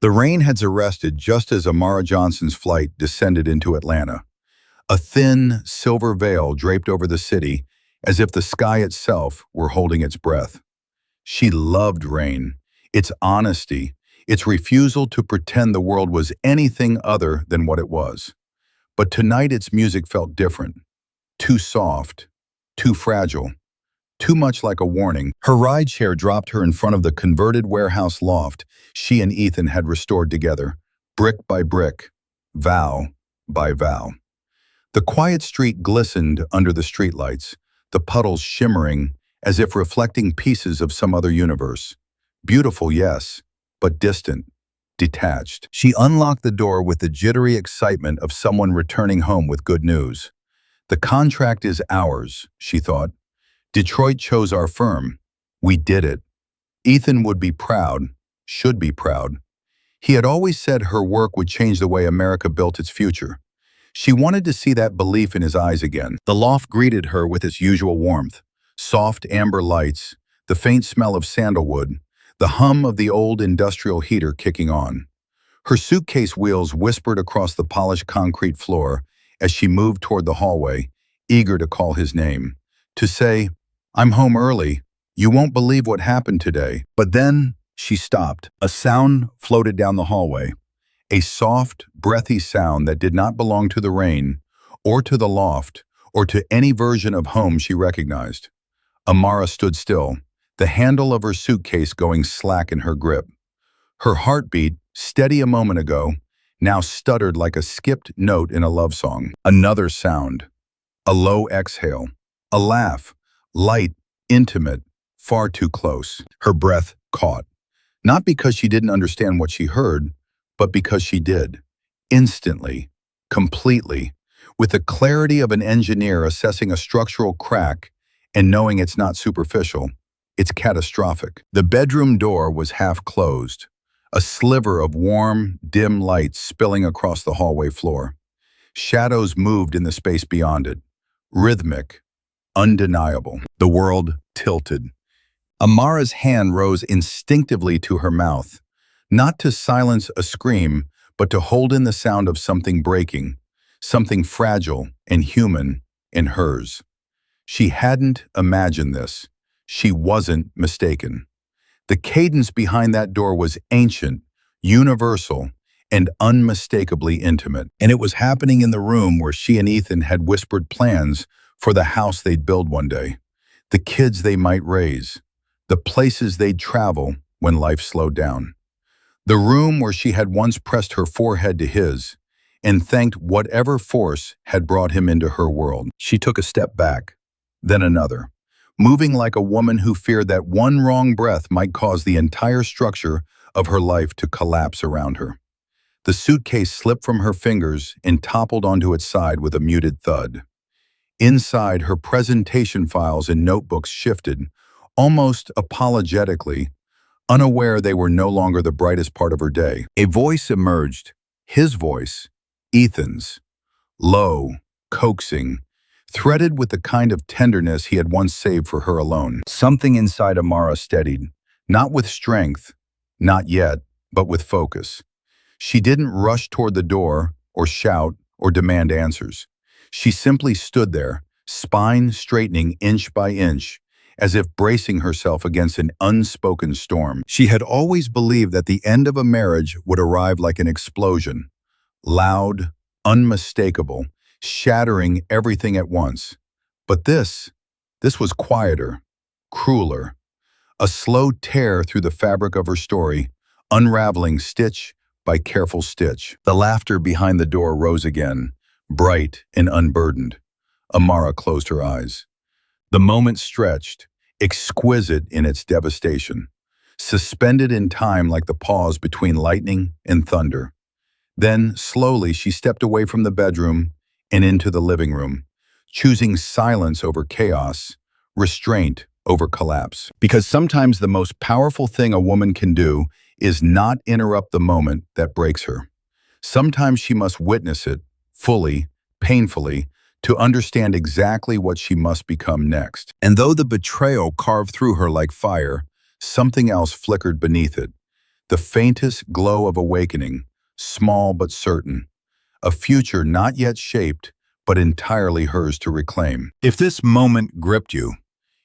The rain had arrested just as Amara Johnson's flight descended into Atlanta. A thin, silver veil draped over the city, as if the sky itself were holding its breath. She loved rain, its honesty, its refusal to pretend the world was anything other than what it was. But tonight its music felt different, too soft, too fragile, too much like a warning. Her rideshare dropped her in front of the converted warehouse loft she and Ethan had restored together, brick by brick, vow by vow. The quiet street glistened under the streetlights, the puddles shimmering as if reflecting pieces of some other universe. Beautiful, yes, but distant, detached. She unlocked the door with the jittery excitement of someone returning home with good news. The contract is ours, she thought. Detroit chose our firm. We did it. Ethan would be proud, should be proud. He had always said her work would change the way America built its future. She wanted to see that belief in his eyes again. The loft greeted her with its usual warmth. Soft amber lights, the faint smell of sandalwood, the hum of the old industrial heater kicking on. Her suitcase wheels whispered across the polished concrete floor as she moved toward the hallway, eager to call his name, to say, "I'm home early. You won't believe what happened today." But then she stopped. A sound floated down the hallway, a soft, breathy sound that did not belong to the rain, or to the loft, or to any version of home she recognized. Amara stood still, the handle of her suitcase going slack in her grip. Her heartbeat, steady a moment ago, now stuttered like a skipped note in a love song. Another sound. A low exhale. A laugh. Light, intimate, far too close. Her breath caught. Not because she didn't understand what she heard, but because she did. Instantly. Completely. With the clarity of an engineer assessing a structural crack and knowing it's not superficial, it's catastrophic. The bedroom door was half closed, a sliver of warm, dim light spilling across the hallway floor. Shadows moved in the space beyond it, rhythmic, undeniable. The world tilted. Amara's hand rose instinctively to her mouth, not to silence a scream, but to hold in the sound of something breaking, something fragile and human in hers. She hadn't imagined this. She wasn't mistaken. The cadence behind that door was ancient, universal, and unmistakably intimate. And it was happening in the room where she and Ethan had whispered plans for the house they'd build one day, the kids they might raise, the places they'd travel when life slowed down. The room where she had once pressed her forehead to his and thanked whatever force had brought him into her world. She took a step back, then another, moving like a woman who feared that one wrong breath might cause the entire structure of her life to collapse around her. The suitcase slipped from her fingers and toppled onto its side with a muted thud. Inside, her presentation files and notebooks shifted, almost apologetically, unaware they were no longer the brightest part of her day. A voice emerged, his voice, Ethan's, low, coaxing, threaded with the kind of tenderness he had once saved for her alone. Something inside Amara steadied, not with strength, not yet, but with focus. She didn't rush toward the door, or shout, or demand answers. She simply stood there, spine straightening inch by inch, as if bracing herself against an unspoken storm. She had always believed that the end of a marriage would arrive like an explosion, loud, unmistakable, shattering everything at once. But this was quieter, crueler, a slow tear through the fabric of her story, unraveling stitch by careful stitch. The laughter behind the door rose again, bright and unburdened. Amara closed her eyes. The moment stretched, exquisite in its devastation, suspended in time like the pause between lightning and thunder. Then, slowly, she stepped away from the bedroom and into the living room, choosing silence over chaos, restraint over collapse. Because sometimes the most powerful thing a woman can do is not interrupt the moment that breaks her. Sometimes she must witness it, fully, painfully, to understand exactly what she must become next. And though the betrayal carved through her like fire, something else flickered beneath it. the faintest glow of awakening, small but certain, a future not yet shaped, but entirely hers to reclaim. If this moment gripped you,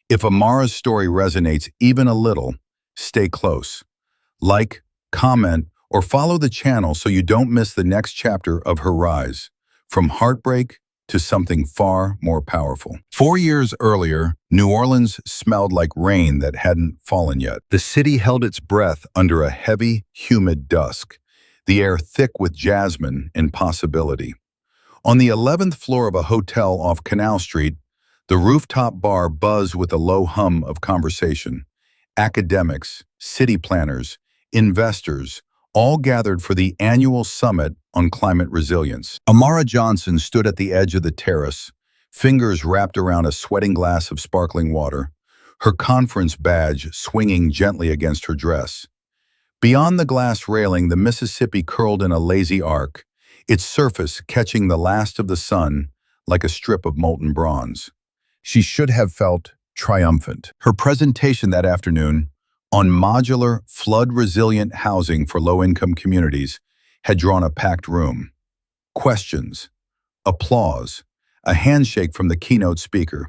if Amara's story resonates even a little, stay close. Like, comment, or follow the channel so you don't miss the next chapter of her rise, from heartbreak to something far more powerful. 4 years earlier, New Orleans smelled like rain that hadn't fallen yet. The city held its breath under a heavy, humid dusk, the air thick with jasmine and possibility. On the 11th floor of a hotel off Canal Street, the rooftop bar buzzed with a low hum of conversation. Academics, city planners, investors, all gathered for the annual summit on climate resilience. Amara Johnson stood at the edge of the terrace, fingers wrapped around a sweating glass of sparkling water, her conference badge swinging gently against her dress. Beyond the glass railing, the Mississippi curled in a lazy arc, its surface catching the last of the sun like a strip of molten bronze. She should have felt triumphant. Her presentation that afternoon on modular, flood-resilient housing for low-income communities had drawn a packed room. Questions, applause, a handshake from the keynote speaker.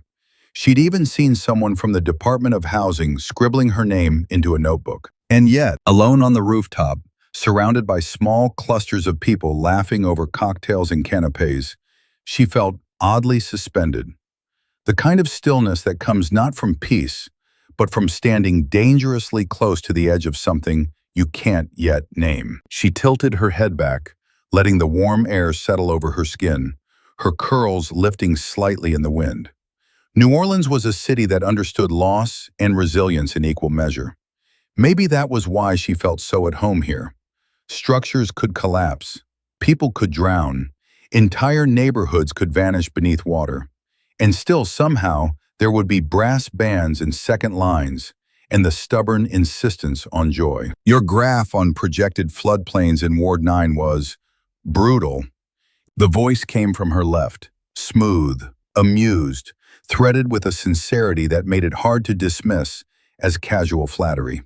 She'd even seen someone from the Department of Housing scribbling her name into a notebook. And yet, alone on the rooftop, surrounded by small clusters of people laughing over cocktails and canapes, she felt oddly suspended. The kind of stillness that comes not from peace, but from standing dangerously close to the edge of something you can't yet name. She tilted her head back, letting the warm air settle over her skin, her curls lifting slightly in the wind. New Orleans was a city that understood loss and resilience in equal measure. Maybe that was why she felt so at home here. Structures could collapse, people could drown, entire neighborhoods could vanish beneath water, and still somehow there would be brass bands and second lines and the stubborn insistence on joy. Your graph on projected floodplains in Ward 9 was brutal. The voice came from her left, smooth, amused, threaded with a sincerity that made it hard to dismiss as casual flattery.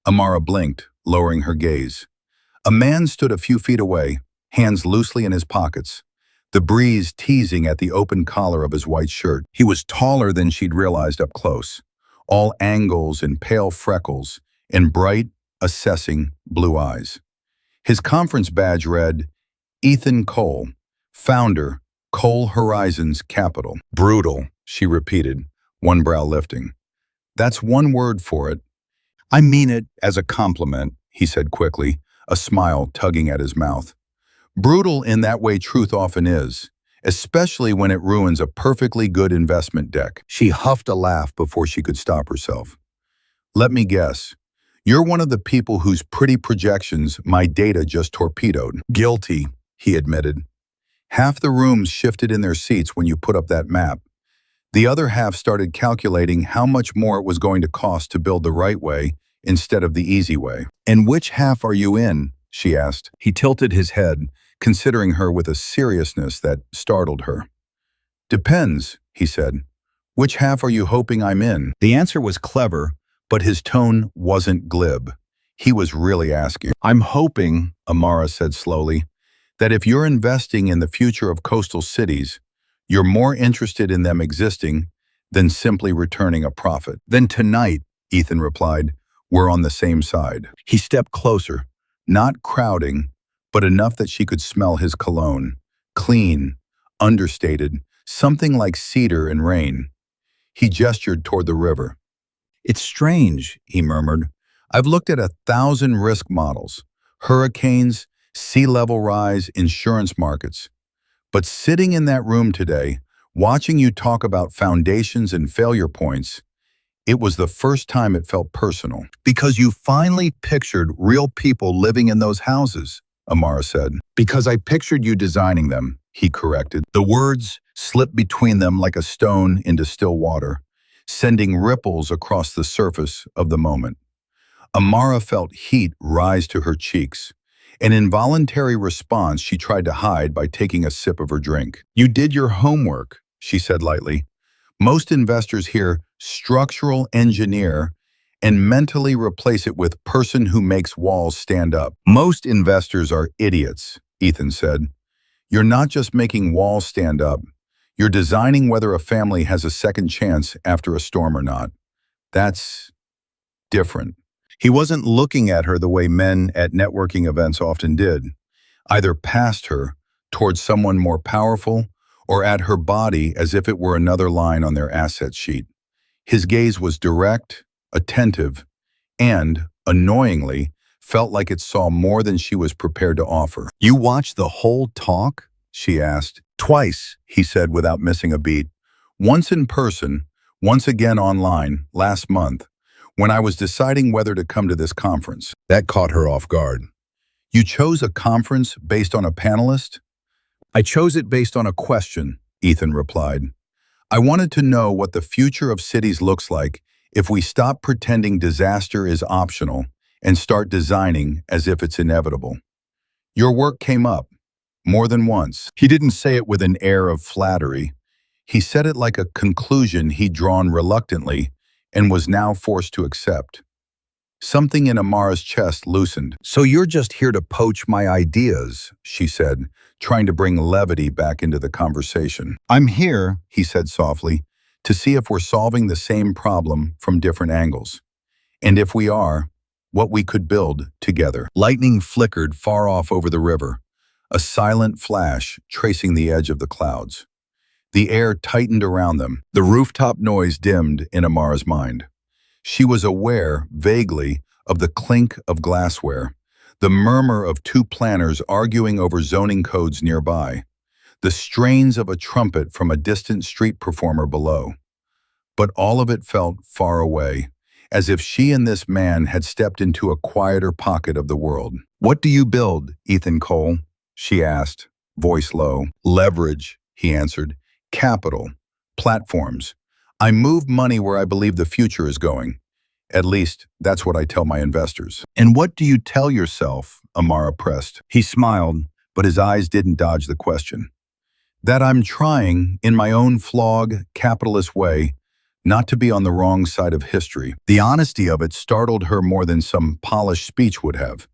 Amara blinked, lowering her gaze. A man stood a few feet away, hands loosely in his pockets, the breeze teasing at the open collar of his white shirt. He was taller than she'd realized up close, all angles and pale freckles, and bright, assessing blue eyes. His conference badge read, Ethan Cole, founder, Cole Horizons Capital. Brutal, she repeated, one brow lifting. That's one word for it. I mean it as a compliment, he said quickly, a smile tugging at his mouth. Brutal in that way truth often is, especially when it ruins a perfectly good investment deck. She huffed a laugh before she could stop herself. Let me guess. You're one of the people whose pretty projections my data just torpedoed. Guilty, he admitted. Half the rooms shifted in their seats when you put up that map. The other half started calculating how much more it was going to cost to build the right way instead of the easy way. And which half are you in? She asked. He tilted his head, considering her with a seriousness that startled her. Depends, he said. Which half are you hoping I'm in? The answer was clever, but his tone wasn't glib. He was really asking. I'm hoping, Amara said slowly, that if you're investing in the future of coastal cities, you're more interested in them existing than simply returning a profit. Then tonight, Ethan replied, we're on the same side. He stepped closer, not crowding, but enough that she could smell his cologne. Clean, understated, something like cedar and rain. He gestured toward the river. It's strange, he murmured. I've looked at 1,000 risk models, hurricanes, sea level rise, insurance markets. But sitting in that room today, watching you talk about foundations and failure points, it was the first time it felt personal. Because you finally pictured real people living in those houses, Amara said. Because I pictured you designing them, he corrected. The words slipped between them like a stone into still water, sending ripples across the surface of the moment. Amara felt heat rise to her cheeks. An involuntary response she tried to hide by taking a sip of her drink. You did your homework, she said lightly. Most investors hear structural engineer and mentally replace it with person who makes walls stand up. Most investors are idiots, Ethan said. You're not just making walls stand up. You're designing whether a family has a second chance after a storm or not. That's different. He wasn't looking at her the way men at networking events often did, either past her, towards someone more powerful, or at her body as if it were another line on their asset sheet. His gaze was direct, attentive, and, annoyingly, felt like it saw more than she was prepared to offer. "You watched the whole talk?" she asked. "Twice," he said without missing a beat. "Once in person, once again online, last month, when I was deciding whether to come to this conference." That caught her off guard. "You chose a conference based on a panelist?" "I chose it based on a question," Ethan replied. "I wanted to know what the future of cities looks like if we stop pretending disaster is optional and start designing as if it's inevitable. Your work came up, more than once." He didn't say it with an air of flattery. He said it like a conclusion he'd drawn reluctantly and was now forced to accept. Something in Amara's chest loosened. "So you're just here to poach my ideas," she said, trying to bring levity back into the conversation. "I'm here," he said softly, "to see if we're solving the same problem from different angles. And if we are, what we could build together." Lightning flickered far off over the river, a silent flash tracing the edge of the clouds. The air tightened around them. The rooftop noise dimmed in Amara's mind. She was aware, vaguely, of the clink of glassware, the murmur of two planners arguing over zoning codes nearby, the strains of a trumpet from a distant street performer below. But all of it felt far away, as if she and this man had stepped into a quieter pocket of the world. "What do you build, Ethan Cole?" she asked, voice low. "Leverage," he answered. "Capital. Platforms. I move money where I believe the future is going. At least, that's what I tell my investors." "And what do you tell yourself?" Amara pressed. He smiled, but his eyes didn't dodge the question. "That I'm trying, in my own flawed, capitalist way, not to be on the wrong side of history." The honesty of it startled her more than some polished speech would have.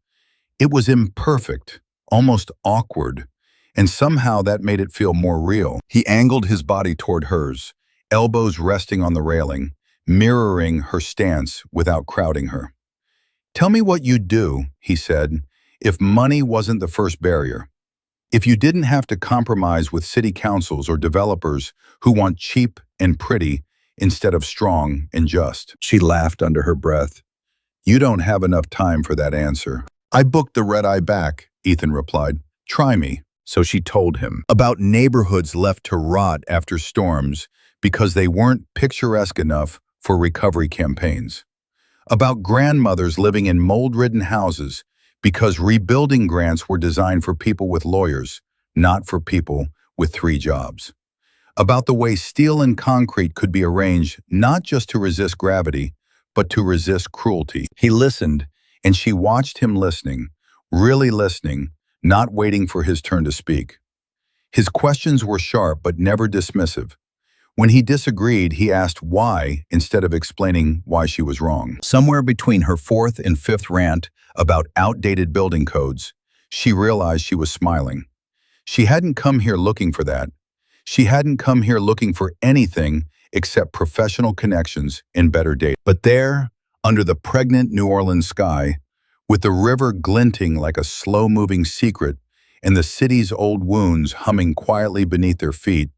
It was imperfect, almost awkward, and somehow that made it feel more real. He angled his body toward hers, elbows resting on the railing, mirroring her stance without crowding her. "Tell me what you'd do," he said, "if money wasn't the first barrier. If you didn't have to compromise with city councils or developers who want cheap and pretty instead of strong and just." She laughed under her breath. "You don't have enough time for that answer." "I booked the red-eye back," Ethan replied. "Try me." So she told him about neighborhoods left to rot after storms because they weren't picturesque enough for recovery campaigns. About grandmothers living in mold-ridden houses because rebuilding grants were designed for people with lawyers, not for people with 3 jobs. About the way steel and concrete could be arranged not just to resist gravity, but to resist cruelty. He listened, and she watched him listening, really listening, not waiting for his turn to speak. His questions were sharp but never dismissive. When he disagreed, he asked why instead of explaining why she was wrong. Somewhere between her 4th and 5th rant about outdated building codes, she realized she was smiling. She hadn't come here looking for that. She hadn't come here looking for anything except professional connections and better data. But there, under the pregnant New Orleans sky, with the river glinting like a slow-moving secret and the city's old wounds humming quietly beneath their feet,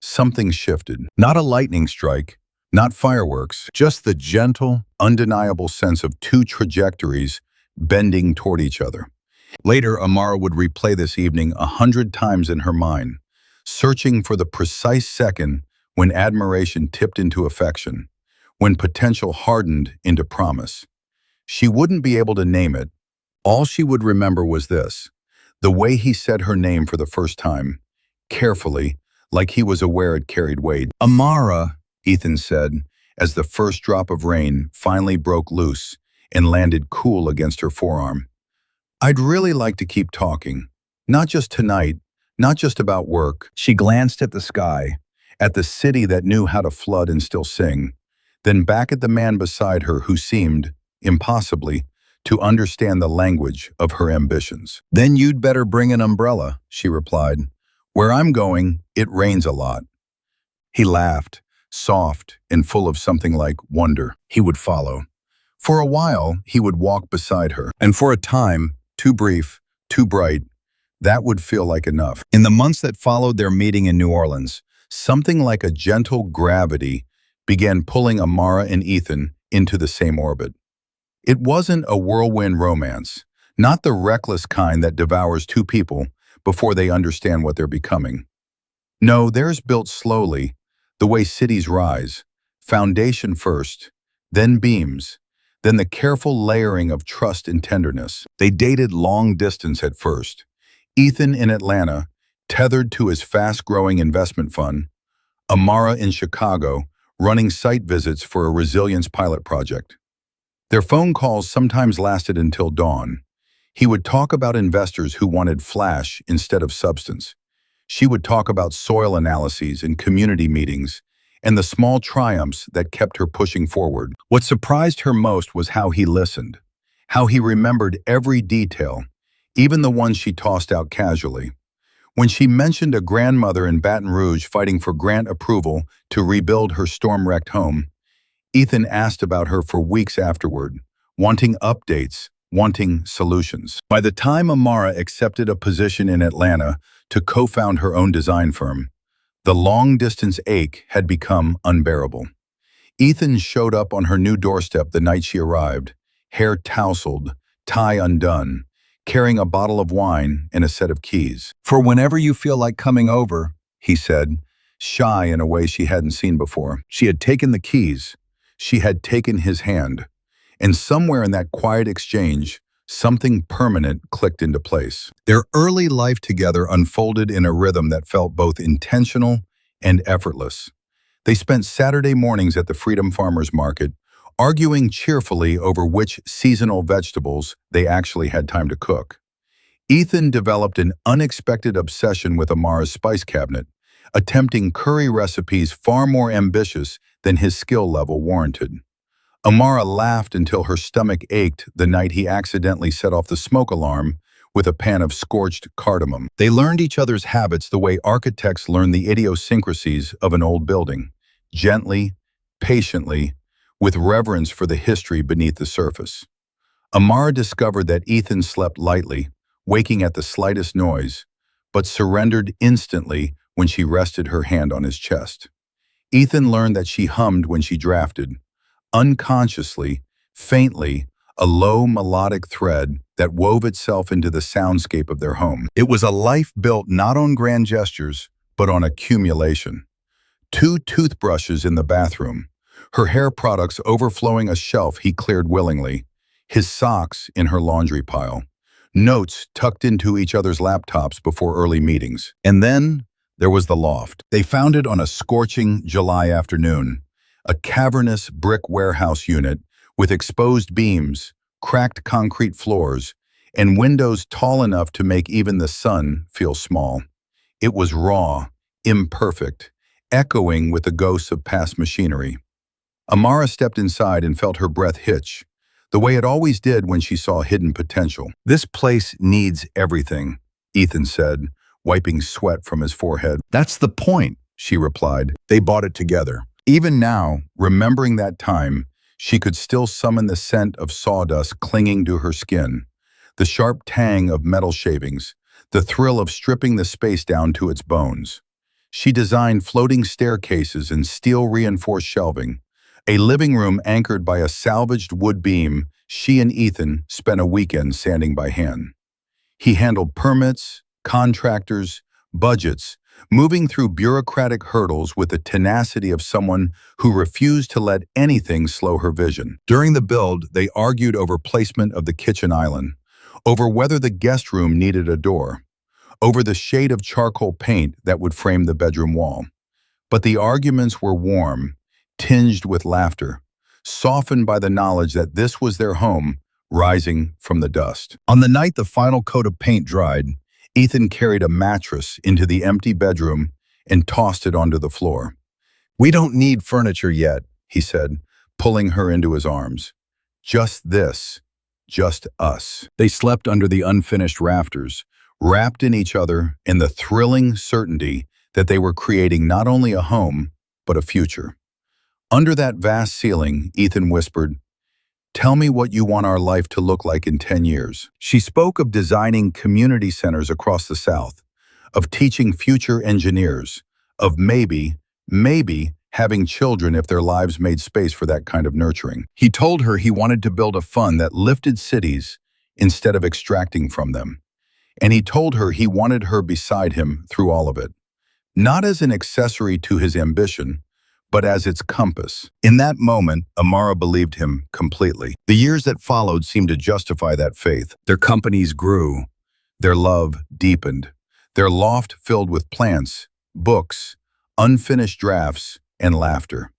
something shifted. Not a lightning strike, not fireworks, just the gentle, undeniable sense of 2 trajectories bending toward each other. Later, Amara would replay this evening 100 times in her mind, searching for the precise second when admiration tipped into affection, when potential hardened into promise. She wouldn't be able to name it. All she would remember was this: the way he said her name for the first time, carefully, like he was aware it carried weight. "Amara," Ethan said, as the first drop of rain finally broke loose and landed cool against her forearm. "I'd really like to keep talking. Not just tonight, not just about work." She glanced at the sky, at the city that knew how to flood and still sing, then back at the man beside her who seemed, impossibly, to understand the language of her ambitions. "Then you'd better bring an umbrella," she replied. "Where I'm going, it rains a lot." He laughed, soft and full of something like wonder. He would follow. For a while, he would walk beside her, and for a time, too brief, too bright, that would feel like enough. In the months that followed their meeting in New Orleans, something like a gentle gravity began pulling Amara and Ethan into the same orbit. It wasn't a whirlwind romance, not the reckless kind that devours two people before they understand what they're becoming. No, theirs built slowly, the way cities rise, foundation first, then beams, then the careful layering of trust and tenderness. They dated long distance at first. Ethan in Atlanta, tethered to his fast-growing investment fund, Amara in Chicago, running site visits for a resilience pilot project. Their phone calls sometimes lasted until dawn. He would talk about investors who wanted flash instead of substance. She would talk about soil analyses and community meetings and the small triumphs that kept her pushing forward. What surprised her most was how he listened, how he remembered every detail, even the ones she tossed out casually. When she mentioned a grandmother in Baton Rouge fighting for grant approval to rebuild her storm-wrecked home, Ethan asked about her for weeks afterward, wanting updates, wanting solutions. By the time Amara accepted a position in Atlanta to co-found her own design firm, the long-distance ache had become unbearable. Ethan showed up on her new doorstep the night she arrived, hair tousled, tie undone, carrying a bottle of wine and a set of keys. "For whenever you feel like coming over," he said, shy in a way she hadn't seen before. She had taken the keys. She had taken his hand. And somewhere in that quiet exchange, something permanent clicked into place. Their early life together unfolded in a rhythm that felt both intentional and effortless. They spent Saturday mornings at the Freedom Farmers Market, arguing cheerfully over which seasonal vegetables they actually had time to cook. Ethan developed an unexpected obsession with Amara's spice cabinet, attempting curry recipes far more ambitious than his skill level warranted. Amara laughed until her stomach ached the night he accidentally set off the smoke alarm with a pan of scorched cardamom. They learned each other's habits the way architects learn the idiosyncrasies of an old building, gently, patiently, with reverence for the history beneath the surface. Amara discovered that Ethan slept lightly, waking at the slightest noise, but surrendered instantly when she rested her hand on his chest. Ethan learned that she hummed when she drafted, unconsciously, faintly, a low melodic thread that wove itself into the soundscape of their home. It was a life built not on grand gestures, but on accumulation. 2 toothbrushes in the bathroom, her hair products overflowing a shelf he cleared willingly, his socks in her laundry pile, notes tucked into each other's laptops before early meetings. And then there was the loft. They found it on a scorching July afternoon, a cavernous brick warehouse unit with exposed beams, cracked concrete floors, and windows tall enough to make even the sun feel small. It was raw, imperfect, echoing with the ghosts of past machinery. Amara stepped inside and felt her breath hitch, the way it always did when she saw hidden potential. "This place needs everything," Ethan said, wiping sweat from his forehead. "That's the point," she replied. They bought it together. Even now, remembering that time, she could still summon the scent of sawdust clinging to her skin, the sharp tang of metal shavings, the thrill of stripping the space down to its bones. She designed floating staircases and steel-reinforced shelving, a living room anchored by a salvaged wood beam. She and Ethan spent a weekend sanding by hand. He handled permits, contractors, budgets, moving through bureaucratic hurdles with the tenacity of someone who refused to let anything slow her vision. During the build, they argued over placement of the kitchen island, over whether the guest room needed a door, over the shade of charcoal paint that would frame the bedroom wall. But the arguments were warm, tinged with laughter, softened by the knowledge that this was their home, rising from the dust. On the night the final coat of paint dried, Ethan carried a mattress into the empty bedroom and tossed it onto the floor. "We don't need furniture yet," he said, pulling her into his arms. Just this, just us. They slept under the unfinished rafters, wrapped in each other in the thrilling certainty that they were creating not only a home, but a future. Under that vast ceiling, Ethan whispered, "Tell me what you want our life to look like in 10 years. She spoke of designing community centers across the South, of teaching future engineers, of maybe having children if their lives made space for that kind of nurturing. He told her he wanted to build a fund that lifted cities instead of extracting from them. And he told her he wanted her beside him through all of it, not as an accessory to his ambition, but as its compass. In that moment, Amara believed him completely. The years that followed seemed to justify that faith. Their companies grew. Their love deepened. Their loft filled with plants, books, unfinished drafts, and laughter.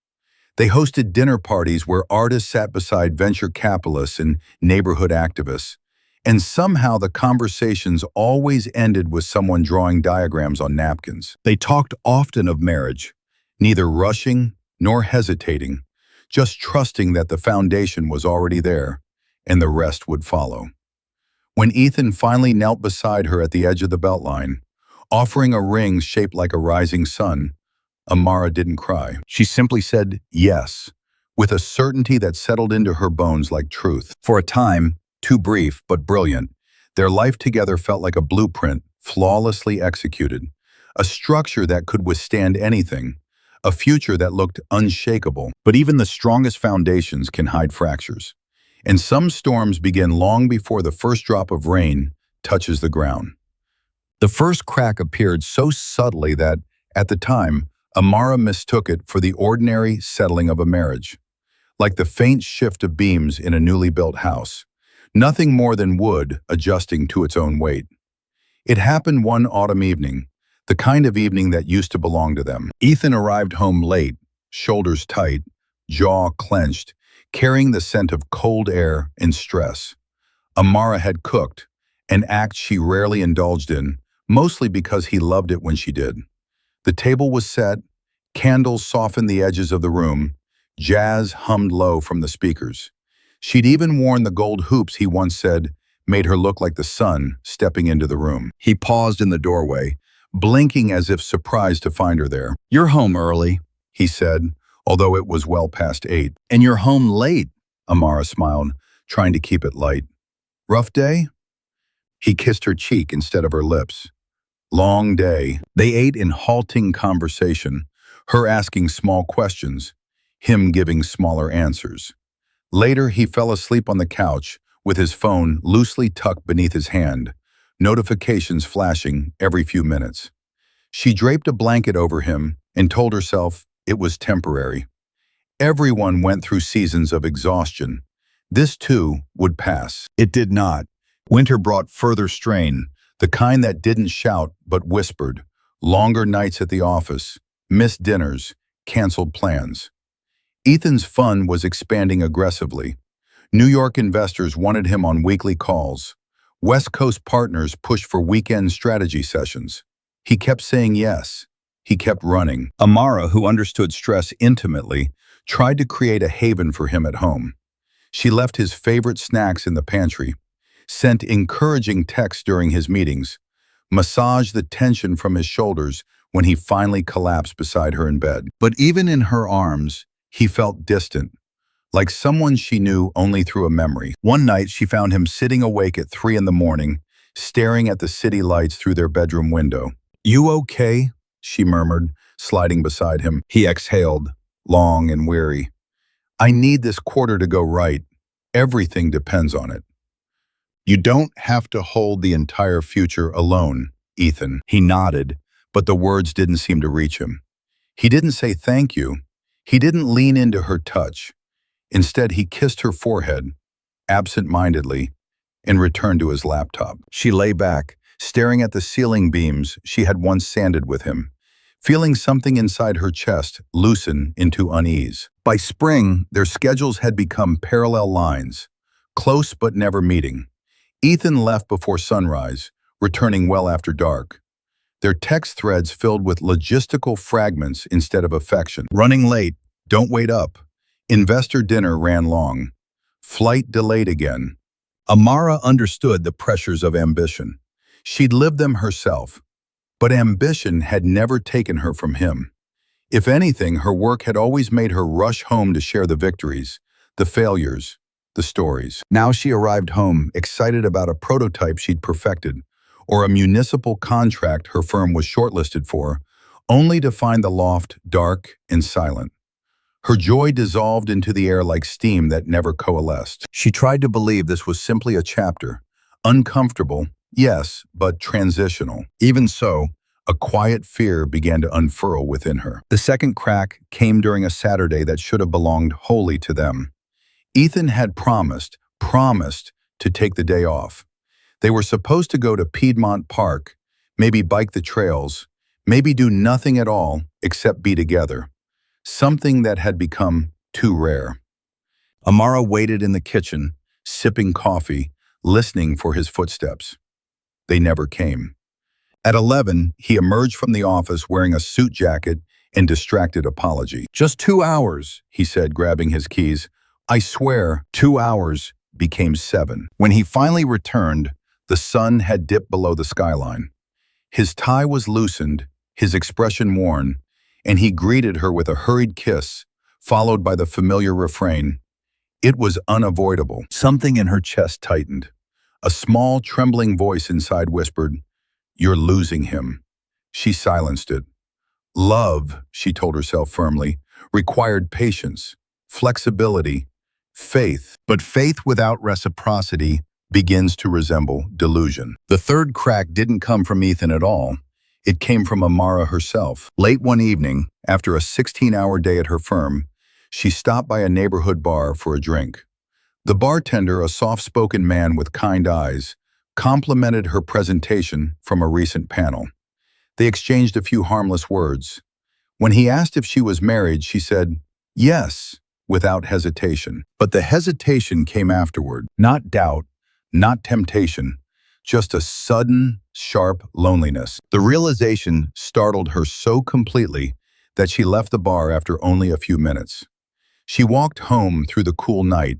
They hosted dinner parties where artists sat beside venture capitalists and neighborhood activists. And somehow the conversations always ended with someone drawing diagrams on napkins. They talked often of marriage, neither rushing nor hesitating, just trusting that the foundation was already there and the rest would follow. When Ethan finally knelt beside her at the edge of the beltline, offering a ring shaped like a rising sun, Amara didn't cry. She simply said yes, with a certainty that settled into her bones like truth. For a time, too brief but brilliant, their life together felt like a blueprint, flawlessly executed, a structure that could withstand anything, a future that looked unshakable. But even the strongest foundations can hide fractures, and some storms begin long before the first drop of rain touches the ground. The first crack appeared so subtly that, at the time, Amara mistook it for the ordinary settling of a marriage, like the faint shift of beams in a newly built house, nothing more than wood adjusting to its own weight. It happened one autumn evening, the kind of evening that used to belong to them. Ethan arrived home late, shoulders tight, jaw clenched, carrying the scent of cold air and stress. Amara had cooked, an act she rarely indulged in, mostly because he loved it when she did. The table was set, candles softened the edges of the room, jazz hummed low from the speakers. She'd even worn the gold hoops he once said made her look like the sun stepping into the room. He paused in the doorway, blinking as if surprised to find her there. "You're home early," he said, although it was well past 8. "And you're home late," Amara smiled, trying to keep it light. "Rough day?" He kissed her cheek instead of her lips. "Long day." They ate in halting conversation, her asking small questions, him giving smaller answers. Later, he fell asleep on the couch with his phone loosely tucked beneath his hand, notifications flashing every few minutes. She draped a blanket over him and told herself it was temporary. Everyone went through seasons of exhaustion. This too would pass. It did not. Winter brought further strain, the kind that didn't shout but whispered, longer nights at the office, missed dinners, canceled plans. Ethan's fund was expanding aggressively. New York investors wanted him on weekly calls. West Coast partners pushed for weekend strategy sessions. He kept saying yes. He kept running. Amara, who understood stress intimately, tried to create a haven for him at home. She left his favorite snacks in the pantry, sent encouraging texts during his meetings, massaged the tension from his shoulders when he finally collapsed beside her in bed. But even in her arms, he felt distant, like someone she knew only through a memory. One night, she found him sitting awake at 3 a.m, staring at the city lights through their bedroom window. "You okay?" she murmured, sliding beside him. He exhaled, long and weary. "I need this quarter to go right. Everything depends on it." "You don't have to hold the entire future alone, Ethan." He nodded, but the words didn't seem to reach him. He didn't say thank you. He didn't lean into her touch. Instead, he kissed her forehead, absent-mindedly, and returned to his laptop. She lay back, staring at the ceiling beams she had once sanded with him, feeling something inside her chest loosen into unease. By spring, their schedules had become parallel lines, close but never meeting. Ethan left before sunrise, returning well after dark. Their text threads filled with logistical fragments instead of affection. "Running late. Don't wait up." Investor dinner ran long. Flight delayed again. Amara understood the pressures of ambition. She'd lived them herself, but ambition had never taken her from him. If anything, her work had always made her rush home to share the victories, the failures, the stories. Now she arrived home, excited about a prototype she'd perfected, or a municipal contract her firm was shortlisted for, only to find the loft dark and silent. Her joy dissolved into the air like steam that never coalesced. She tried to believe this was simply a chapter. Uncomfortable, yes, but transitional. Even so, a quiet fear began to unfurl within her. The second crack came during a Saturday that should have belonged wholly to them. Ethan had promised to take the day off. They were supposed to go to Piedmont Park, maybe bike the trails, maybe do nothing at all except be together. Something that had become too rare. Amara waited in the kitchen, sipping coffee, listening for his footsteps. They never came. At 11, he emerged from the office wearing a suit jacket and distracted apology. "Just 2 hours," he said, grabbing his keys. "I swear, 2 hours became 7. When he finally returned, the sun had dipped below the skyline. His tie was loosened, his expression worn, and he greeted her with a hurried kiss, followed by the familiar refrain. It was unavoidable. Something in her chest tightened. A small, trembling voice inside whispered, "You're losing him." She silenced it. Love, she told herself firmly, required patience, flexibility, faith. But faith without reciprocity begins to resemble delusion. The third crack didn't come from Ethan at all. It came from Amara herself. Late one evening, after a 16-hour day at her firm, she stopped by a neighborhood bar for a drink. The bartender, a soft-spoken man with kind eyes, complimented her presentation from a recent panel. They exchanged a few harmless words. When he asked if she was married, she said, "Yes," without hesitation. But the hesitation came afterward. Not doubt, not temptation, just a sudden, sharp loneliness. The realization startled her so completely that she left the bar after only a few minutes. She walked home through the cool night,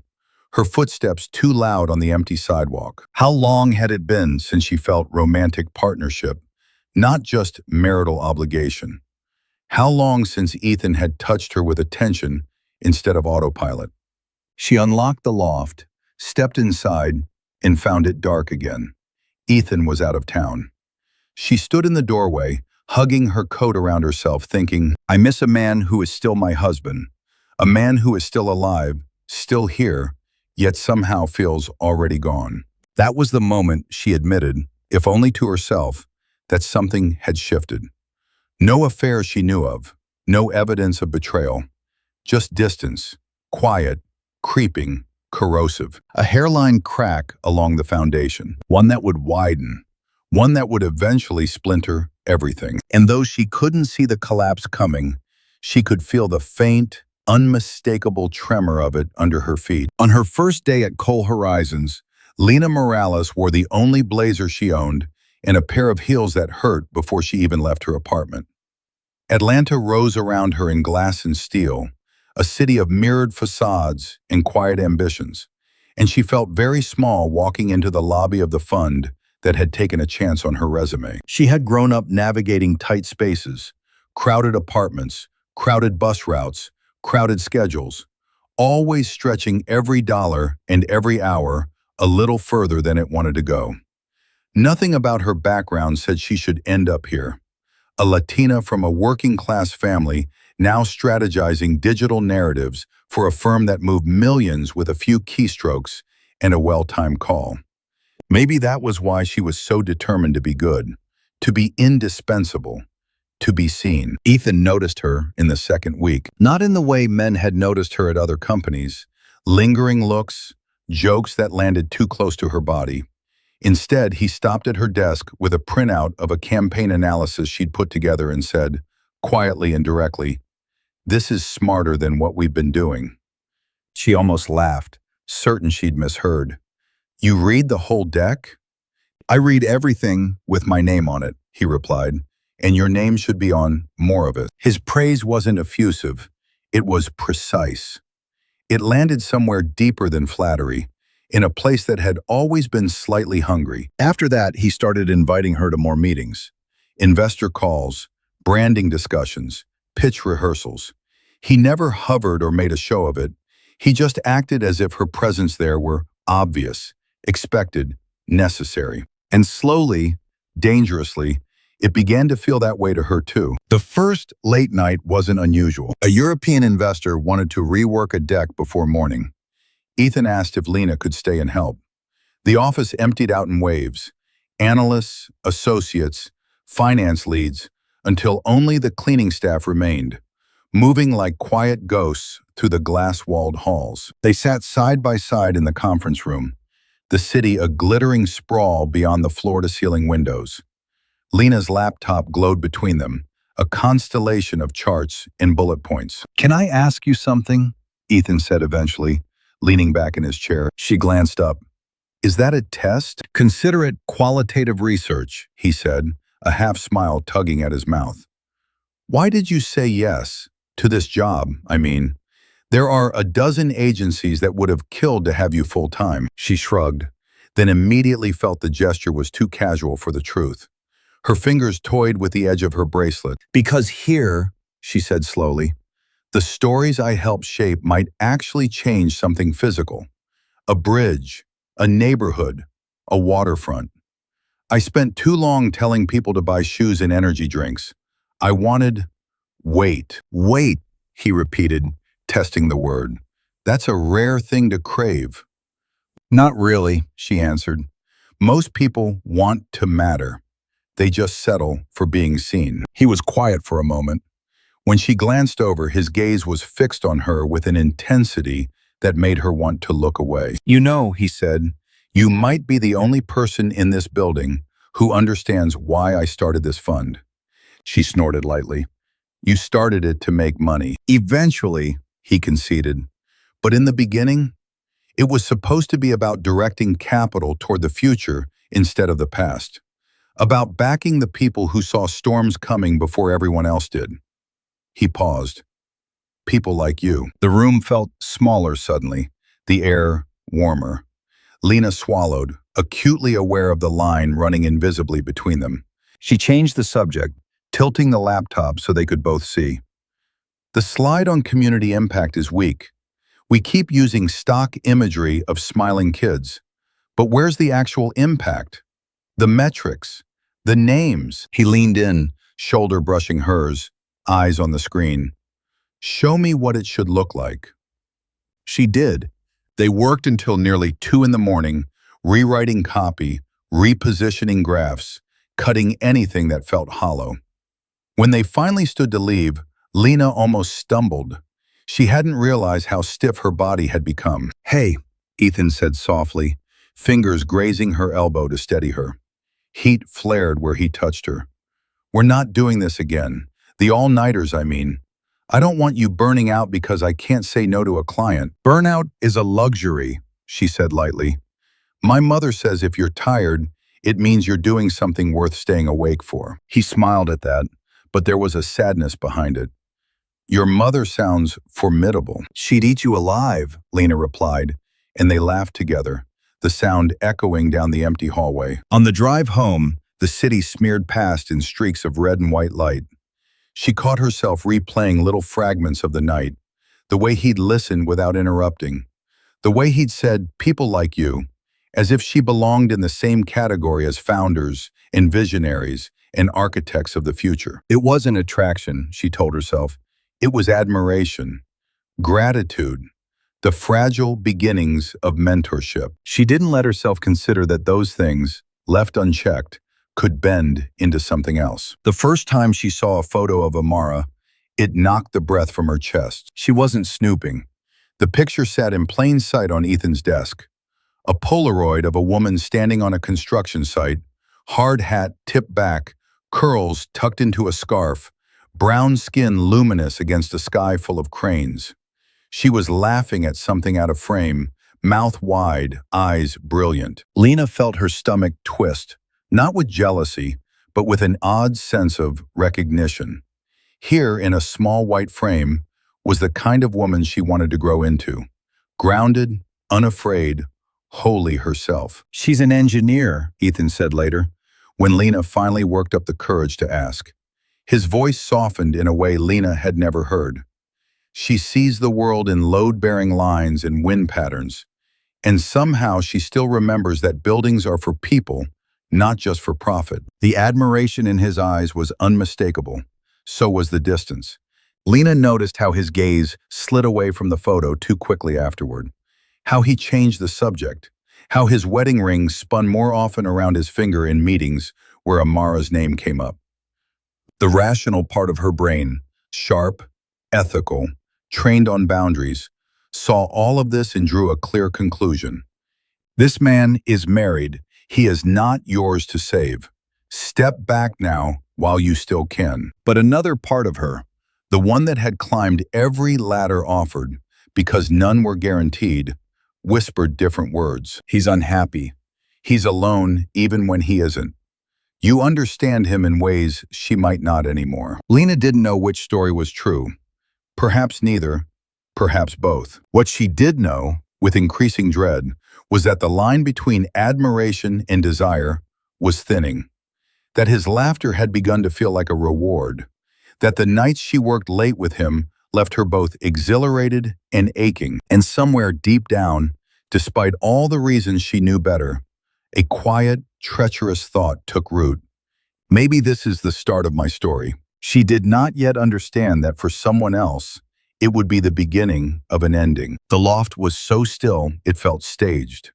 her footsteps too loud on the empty sidewalk. How long had it been since she felt romantic partnership, not just marital obligation? How long since Ethan had touched her with attention instead of autopilot? She unlocked the loft, stepped inside, and found it dark again. Ethan was out of town. She stood in the doorway, hugging her coat around herself, thinking, "I miss a man who is still my husband, a man who is still alive, still here, yet somehow feels already gone." That was the moment she admitted, if only to herself, that something had shifted. No affair she knew of, no evidence of betrayal, just distance, quiet, creeping, corrosive. A hairline crack along the foundation, one that would widen, one that would eventually splinter everything. And though she couldn't see the collapse coming, she could feel the faint, unmistakable tremor of it under her feet. On her first day at Cole Horizons, Lena Morales wore the only blazer she owned and a pair of heels that hurt before she even left her apartment. Atlanta rose around her in glass and steel, a city of mirrored facades and quiet ambitions, and she felt very small walking into the lobby of the fund that had taken a chance on her resume. She had grown up navigating tight spaces, crowded apartments, crowded bus routes, crowded schedules, always stretching every dollar and every hour a little further than it wanted to go. Nothing about her background said she should end up here. A Latina from a working-class family now strategizing digital narratives for a firm that moved millions with a few keystrokes and a well-timed call. Maybe that was why she was so determined to be good, to be indispensable, to be seen. Ethan noticed her in the second week, not in the way men had noticed her at other companies, lingering looks, jokes that landed too close to her body. Instead, he stopped at her desk with a printout of a campaign analysis she'd put together and said, quietly and directly, "This is smarter than what we've been doing." She almost laughed, certain she'd misheard. "You read the whole deck?" "I read everything with my name on it," he replied, "and your name should be on more of it." His praise wasn't effusive, it was precise. It landed somewhere deeper than flattery, in a place that had always been slightly hungry. After that, he started inviting her to more meetings. Investor calls, branding discussions, pitch rehearsals. He never hovered or made a show of it. He just acted as if her presence there were obvious, expected, necessary. And slowly, dangerously, it began to feel that way to her too. The first late night wasn't unusual. A European investor wanted to rework a deck before morning. Ethan asked if Lena could stay and help. The office emptied out in waves. Analysts, associates, finance leads, until only the cleaning staff remained, moving like quiet ghosts through the glass-walled halls. They sat side by side in the conference room, the city a glittering sprawl beyond the floor-to-ceiling windows. Lena's laptop glowed between them, a constellation of charts and bullet points. "Can I ask you something?" Ethan said eventually, leaning back in his chair. She glanced up. "Is that a test?" "Consider it qualitative research," he said, a half-smile tugging at his mouth. "Why did you say yes? To this job, I mean. There are a dozen agencies that would have killed to have you full-time." She shrugged, then immediately felt the gesture was too casual for the truth. Her fingers toyed with the edge of her bracelet. "Because here," she said slowly, "the stories I help shape might actually change something physical. A bridge, a neighborhood, a waterfront. I spent too long telling people to buy shoes and energy drinks. I wanted wait." "Wait," he repeated, testing the word. "That's a rare thing to crave." "Not really," she answered. "Most people want to matter. They just settle for being seen." He was quiet for a moment. When she glanced over, his gaze was fixed on her with an intensity that made her want to look away. "You know," he said, "you might be the only person in this building who understands why I started this fund." She snorted lightly. "You started it to make money." "Eventually," he conceded. "But in the beginning, it was supposed to be about directing capital toward the future instead of the past. About backing the people who saw storms coming before everyone else did." He paused. "People like you." The room felt smaller suddenly, the air warmer. Lena swallowed, acutely aware of the line running invisibly between them. She changed the subject, tilting the laptop so they could both see. "The slide on community impact is weak. We keep using stock imagery of smiling kids. But where's the actual impact? The metrics, the names?" He leaned in, shoulder brushing hers, eyes on the screen. "Show me what it should look like." She did. They worked until nearly 2 in the morning, rewriting copy, repositioning graphs, cutting anything that felt hollow. When they finally stood to leave, Lena almost stumbled. She hadn't realized how stiff her body had become. "Hey," Ethan said softly, fingers grazing her elbow to steady her. Heat flared where he touched her. "We're not doing this again. The all-nighters, I mean. I don't want you burning out because I can't say no to a client." "Burnout is a luxury," she said lightly. "My mother says if you're tired, it means you're doing something worth staying awake for." He smiled at that, but there was a sadness behind it. "Your mother sounds formidable." "She'd eat you alive," Lena replied, and they laughed together, the sound echoing down the empty hallway. On the drive home, the city smeared past in streaks of red and white light. She caught herself replaying little fragments of the night, the way he'd listened without interrupting, the way he'd said, "people like you," as if she belonged in the same category as founders and visionaries and architects of the future. It wasn't attraction, she told herself. It was admiration, gratitude, the fragile beginnings of mentorship. She didn't let herself consider that those things, left unchecked, could bend into something else. The first time she saw a photo of Amara, it knocked the breath from her chest. She wasn't snooping. The picture sat in plain sight on Ethan's desk. A Polaroid of a woman standing on a construction site, hard hat tipped back, curls tucked into a scarf, brown skin luminous against a sky full of cranes. She was laughing at something out of frame, mouth wide, eyes brilliant. Lena felt her stomach twist, not with jealousy, but with an odd sense of recognition. Here, in a small white frame, was the kind of woman she wanted to grow into. Grounded, unafraid, wholly herself. "She's an engineer," Ethan said later, when Lena finally worked up the courage to ask. His voice softened in a way Lena had never heard. "She sees the world in load-bearing lines and wind patterns, and somehow she still remembers that buildings are for people, not just for profit." The admiration in his eyes was unmistakable. So was the distance. Lena noticed how his gaze slid away from the photo too quickly afterward, how he changed the subject, how his wedding ring spun more often around his finger in meetings where Amara's name came up. The rational part of her brain, sharp, ethical, trained on boundaries, saw all of this and drew a clear conclusion. This man is married. He is not yours to save. Step back now while you still can. But another part of her, the one that had climbed every ladder offered, because none were guaranteed, whispered different words. He's unhappy. He's alone even when he isn't. You understand him in ways she might not anymore. Lena didn't know which story was true. Perhaps neither, perhaps both. What she did know, with increasing dread, was that the line between admiration and desire was thinning, that his laughter had begun to feel like a reward, that the nights she worked late with him left her both exhilarated and aching, and somewhere deep down, despite all the reasons she knew better, a quiet, treacherous thought took root. Maybe this is the start of my story. She did not yet understand that for someone else, it would be the beginning of an ending. The loft was so still it felt staged,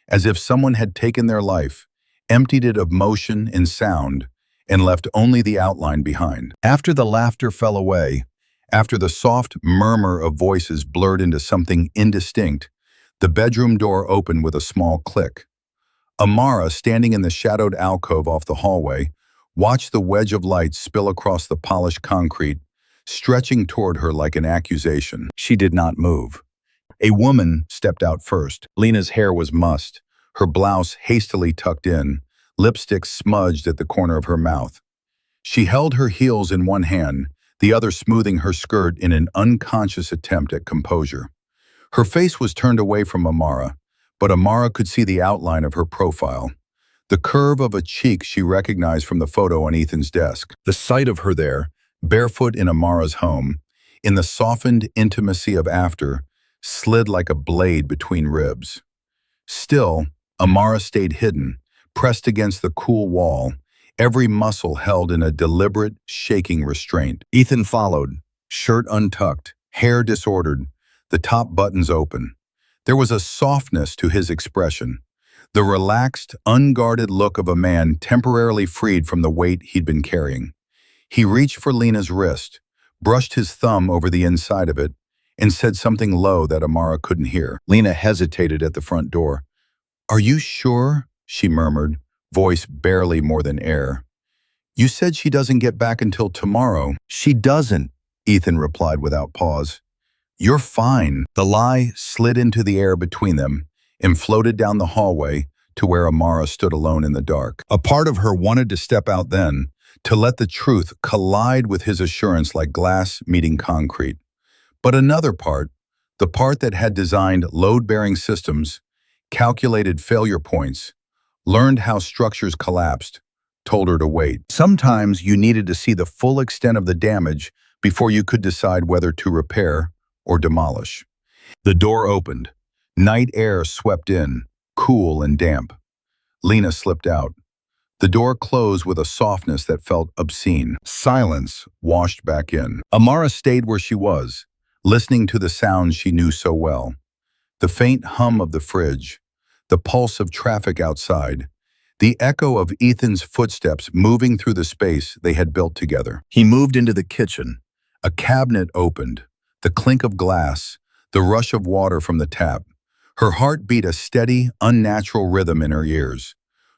as if someone had taken their life, emptied it of motion and sound, and left only the outline behind. After the laughter fell away, after the soft murmur of voices blurred into something indistinct, the bedroom door opened with a small click. Amara, standing in the shadowed alcove off the hallway, watched the wedge of light spill across the polished concrete, stretching toward her like an accusation. She did not move. A woman stepped out first. Lena's hair was mussed, her blouse hastily tucked in, lipstick smudged at the corner of her mouth. She held her heels in one hand, the other smoothing her skirt in an unconscious attempt at composure. Her face was turned away from Amara, but Amara could see the outline of her profile, the curve of a cheek she recognized from the photo on Ethan's desk. The sight of her there, barefoot in Amara's home, in the softened intimacy of after, slid like a blade between ribs. Still, Amara stayed hidden, pressed against the cool wall, every muscle held in a deliberate, shaking restraint. Ethan followed, shirt untucked, hair disordered, the top buttons open. There was a softness to his expression, the relaxed, unguarded look of a man temporarily freed from the weight he'd been carrying. He reached for Lena's wrist, brushed his thumb over the inside of it, and said something low that Amara couldn't hear. Lena hesitated at the front door. "Are you sure?" she murmured, voice barely more than air. "You said she doesn't get back until tomorrow." "She doesn't," Ethan replied without pause. "You're fine." The lie slid into the air between them and floated down the hallway to where Amara stood alone in the dark. A part of her wanted to step out then, to let the truth collide with his assurance like glass meeting concrete. But another part, the part that had designed load-bearing systems, calculated failure points, learned how structures collapsed, told her to wait. Sometimes you needed to see the full extent of the damage before you could decide whether to repair or demolish. The door opened. Night air swept in, cool and damp. Lena slipped out. The door closed with a softness that felt obscene. Silence washed back in. Amara stayed where she was, listening to the sounds she knew so well. The faint hum of the fridge, the pulse of traffic outside, the echo of Ethan's footsteps moving through the space they had built together. He moved into the kitchen. A cabinet opened, the clink of glass, the rush of water from the tap. Her heart beat a steady, unnatural rhythm in her ears,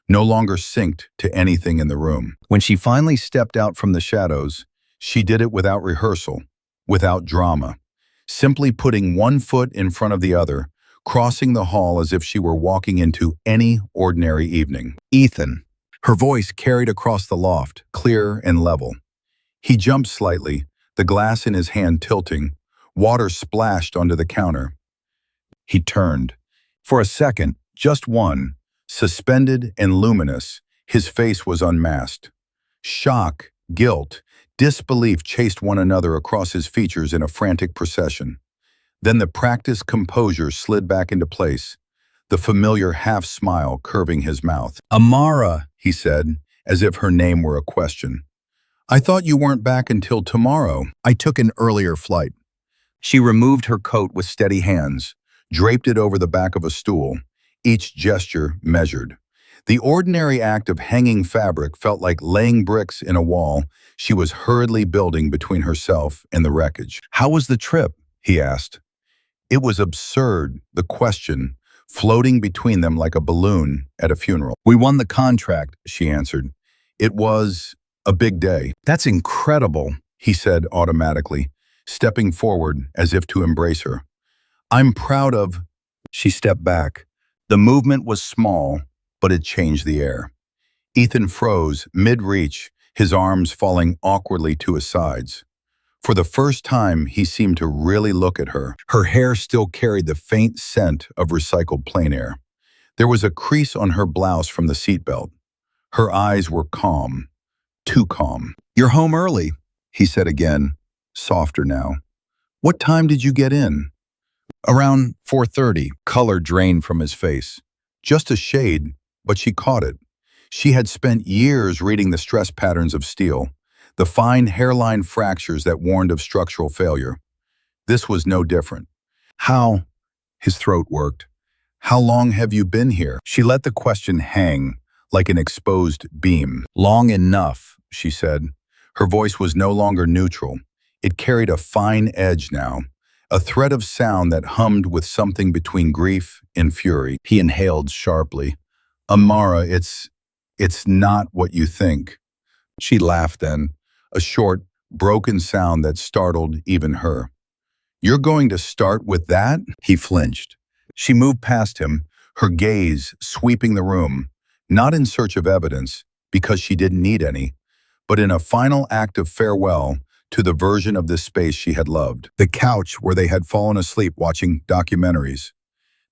no longer synced to anything in the room. When she finally stepped out from the shadows, she did it without rehearsal, without drama, simply putting one foot in front of the other, crossing the hall as if she were walking into any ordinary evening. "Ethan." Her voice carried across the loft, clear and level. He jumped slightly, the glass in his hand tilting. Water splashed onto the counter. He turned. For a second, just one, suspended and luminous, his face was unmasked. Shock, guilt, disbelief chased one another across his features in a frantic procession. Then the practiced composure slid back into place, the familiar half-smile curving his mouth. "Amara," he said, as if her name were a question. "I thought you weren't back until tomorrow." "I took an earlier flight." She removed her coat with steady hands, draped it over the back of a stool, each gesture measured. The ordinary act of hanging fabric felt like laying bricks in a wall she was hurriedly building between herself and the wreckage. "How was the trip?" he asked. It was absurd, the question, floating between them like a balloon at a funeral. "We won the contract," she answered. "It was a big day." "That's incredible," he said automatically, stepping forward as if to embrace her. "I'm proud of—" She stepped back. The movement was small, but it changed the air. Ethan froze, mid-reach, his arms falling awkwardly to his sides. For the first time, he seemed to really look at her. Her hair still carried the faint scent of recycled plein air. There was a crease on her blouse from the seatbelt. Her eyes were calm, too calm. "You're home early," he said again, softer now. "What time did you get in?" "Around 4:30, color drained from his face. Just a shade, but she caught it. She had spent years reading the stress patterns of steel, the fine hairline fractures that warned of structural failure. This was no different. "How?" His throat worked. "How long have you been here?" She let the question hang, like an exposed beam. "Long enough," she said. Her voice was no longer neutral. It carried a fine edge now, a thread of sound that hummed with something between grief and fury. He inhaled sharply. "Amara, it's not what you think." She laughed then, a short, broken sound that startled even her. "You're going to start with that?" He flinched. She moved past him, her gaze sweeping the room, not in search of evidence, because she didn't need any, but in a final act of farewell to the version of this space she had loved. The couch where they had fallen asleep watching documentaries.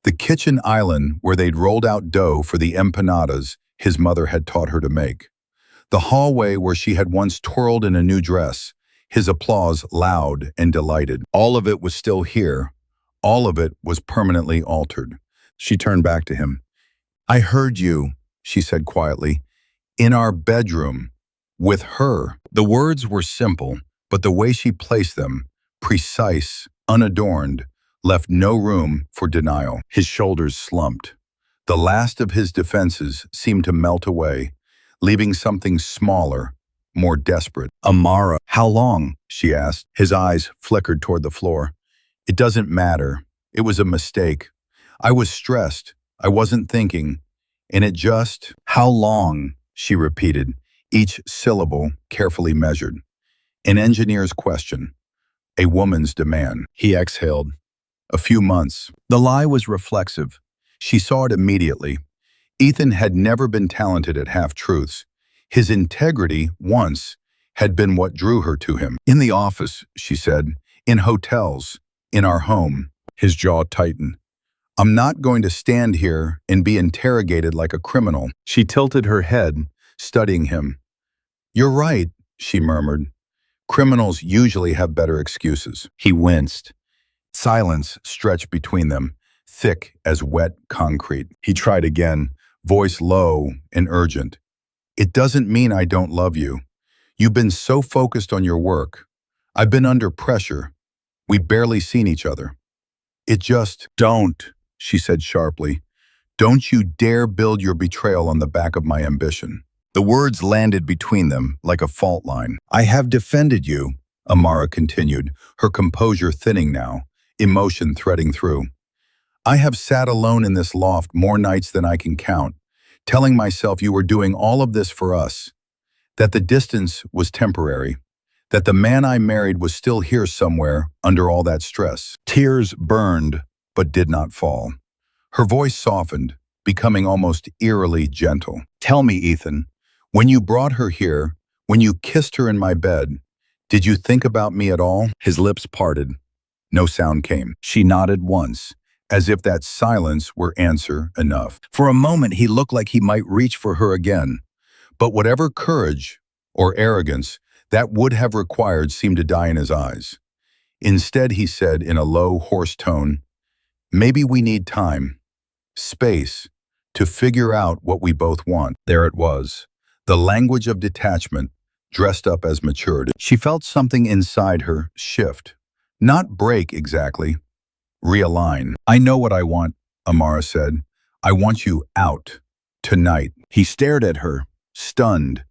The kitchen island where they'd rolled out dough for the empanadas his mother had taught her to make. The hallway where she had once twirled in a new dress, his applause loud and delighted. All of it was still here. All of it was permanently altered. She turned back to him. "I heard you," she said quietly. "In our bedroom. With her." The words were simple, but the way she placed them, precise, unadorned, left no room for denial. His shoulders slumped. The last of his defenses seemed to melt away, leaving something smaller, more desperate. "Amara, how long?" she asked. His eyes flickered toward the floor. "It doesn't matter. It was a mistake. I was stressed. I wasn't thinking. And it just—" "How long?" she repeated, each syllable carefully measured. An engineer's question. A woman's demand. He exhaled. "A few months." The lie was reflexive. She saw it immediately. Ethan had never been talented at half-truths. His integrity, once, had been what drew her to him. "In the office," she said. "In hotels. In our home." His jaw tightened. "I'm not going to stand here and be interrogated like a criminal." She tilted her head, studying him. "You're right," she murmured. "Criminals usually have better excuses." He winced. Silence stretched between them, thick as wet concrete. He tried again, voice low and urgent. "It doesn't mean I don't love you. You've been so focused on your work. I've been under pressure. We've barely seen each other. It just—" "Don't," she said sharply. "Don't you dare build your betrayal on the back of my ambition." The words landed between them like a fault line. "I have defended you," Amara continued, her composure thinning now, emotion threading through. "I have sat alone in this loft more nights than I can count, telling myself you were doing all of this for us, that the distance was temporary, that the man I married was still here somewhere under all that stress." Tears burned, but did not fall. Her voice softened, becoming almost eerily gentle. "Tell me, Ethan, when you brought her here, when you kissed her in my bed, did you think about me at all?" His lips parted. No sound came. She nodded once, as if that silence were answer enough. For a moment, he looked like he might reach for her again, but whatever courage or arrogance that would have required seemed to die in his eyes. Instead, he said in a low, hoarse tone, "Maybe we need time, space, to figure out what we both want." There it was, the language of detachment, dressed up as maturity. She felt something inside her shift. Not break exactly, realign. "I know what I want," Amara said. "I want you out. Tonight." He stared at her, stunned.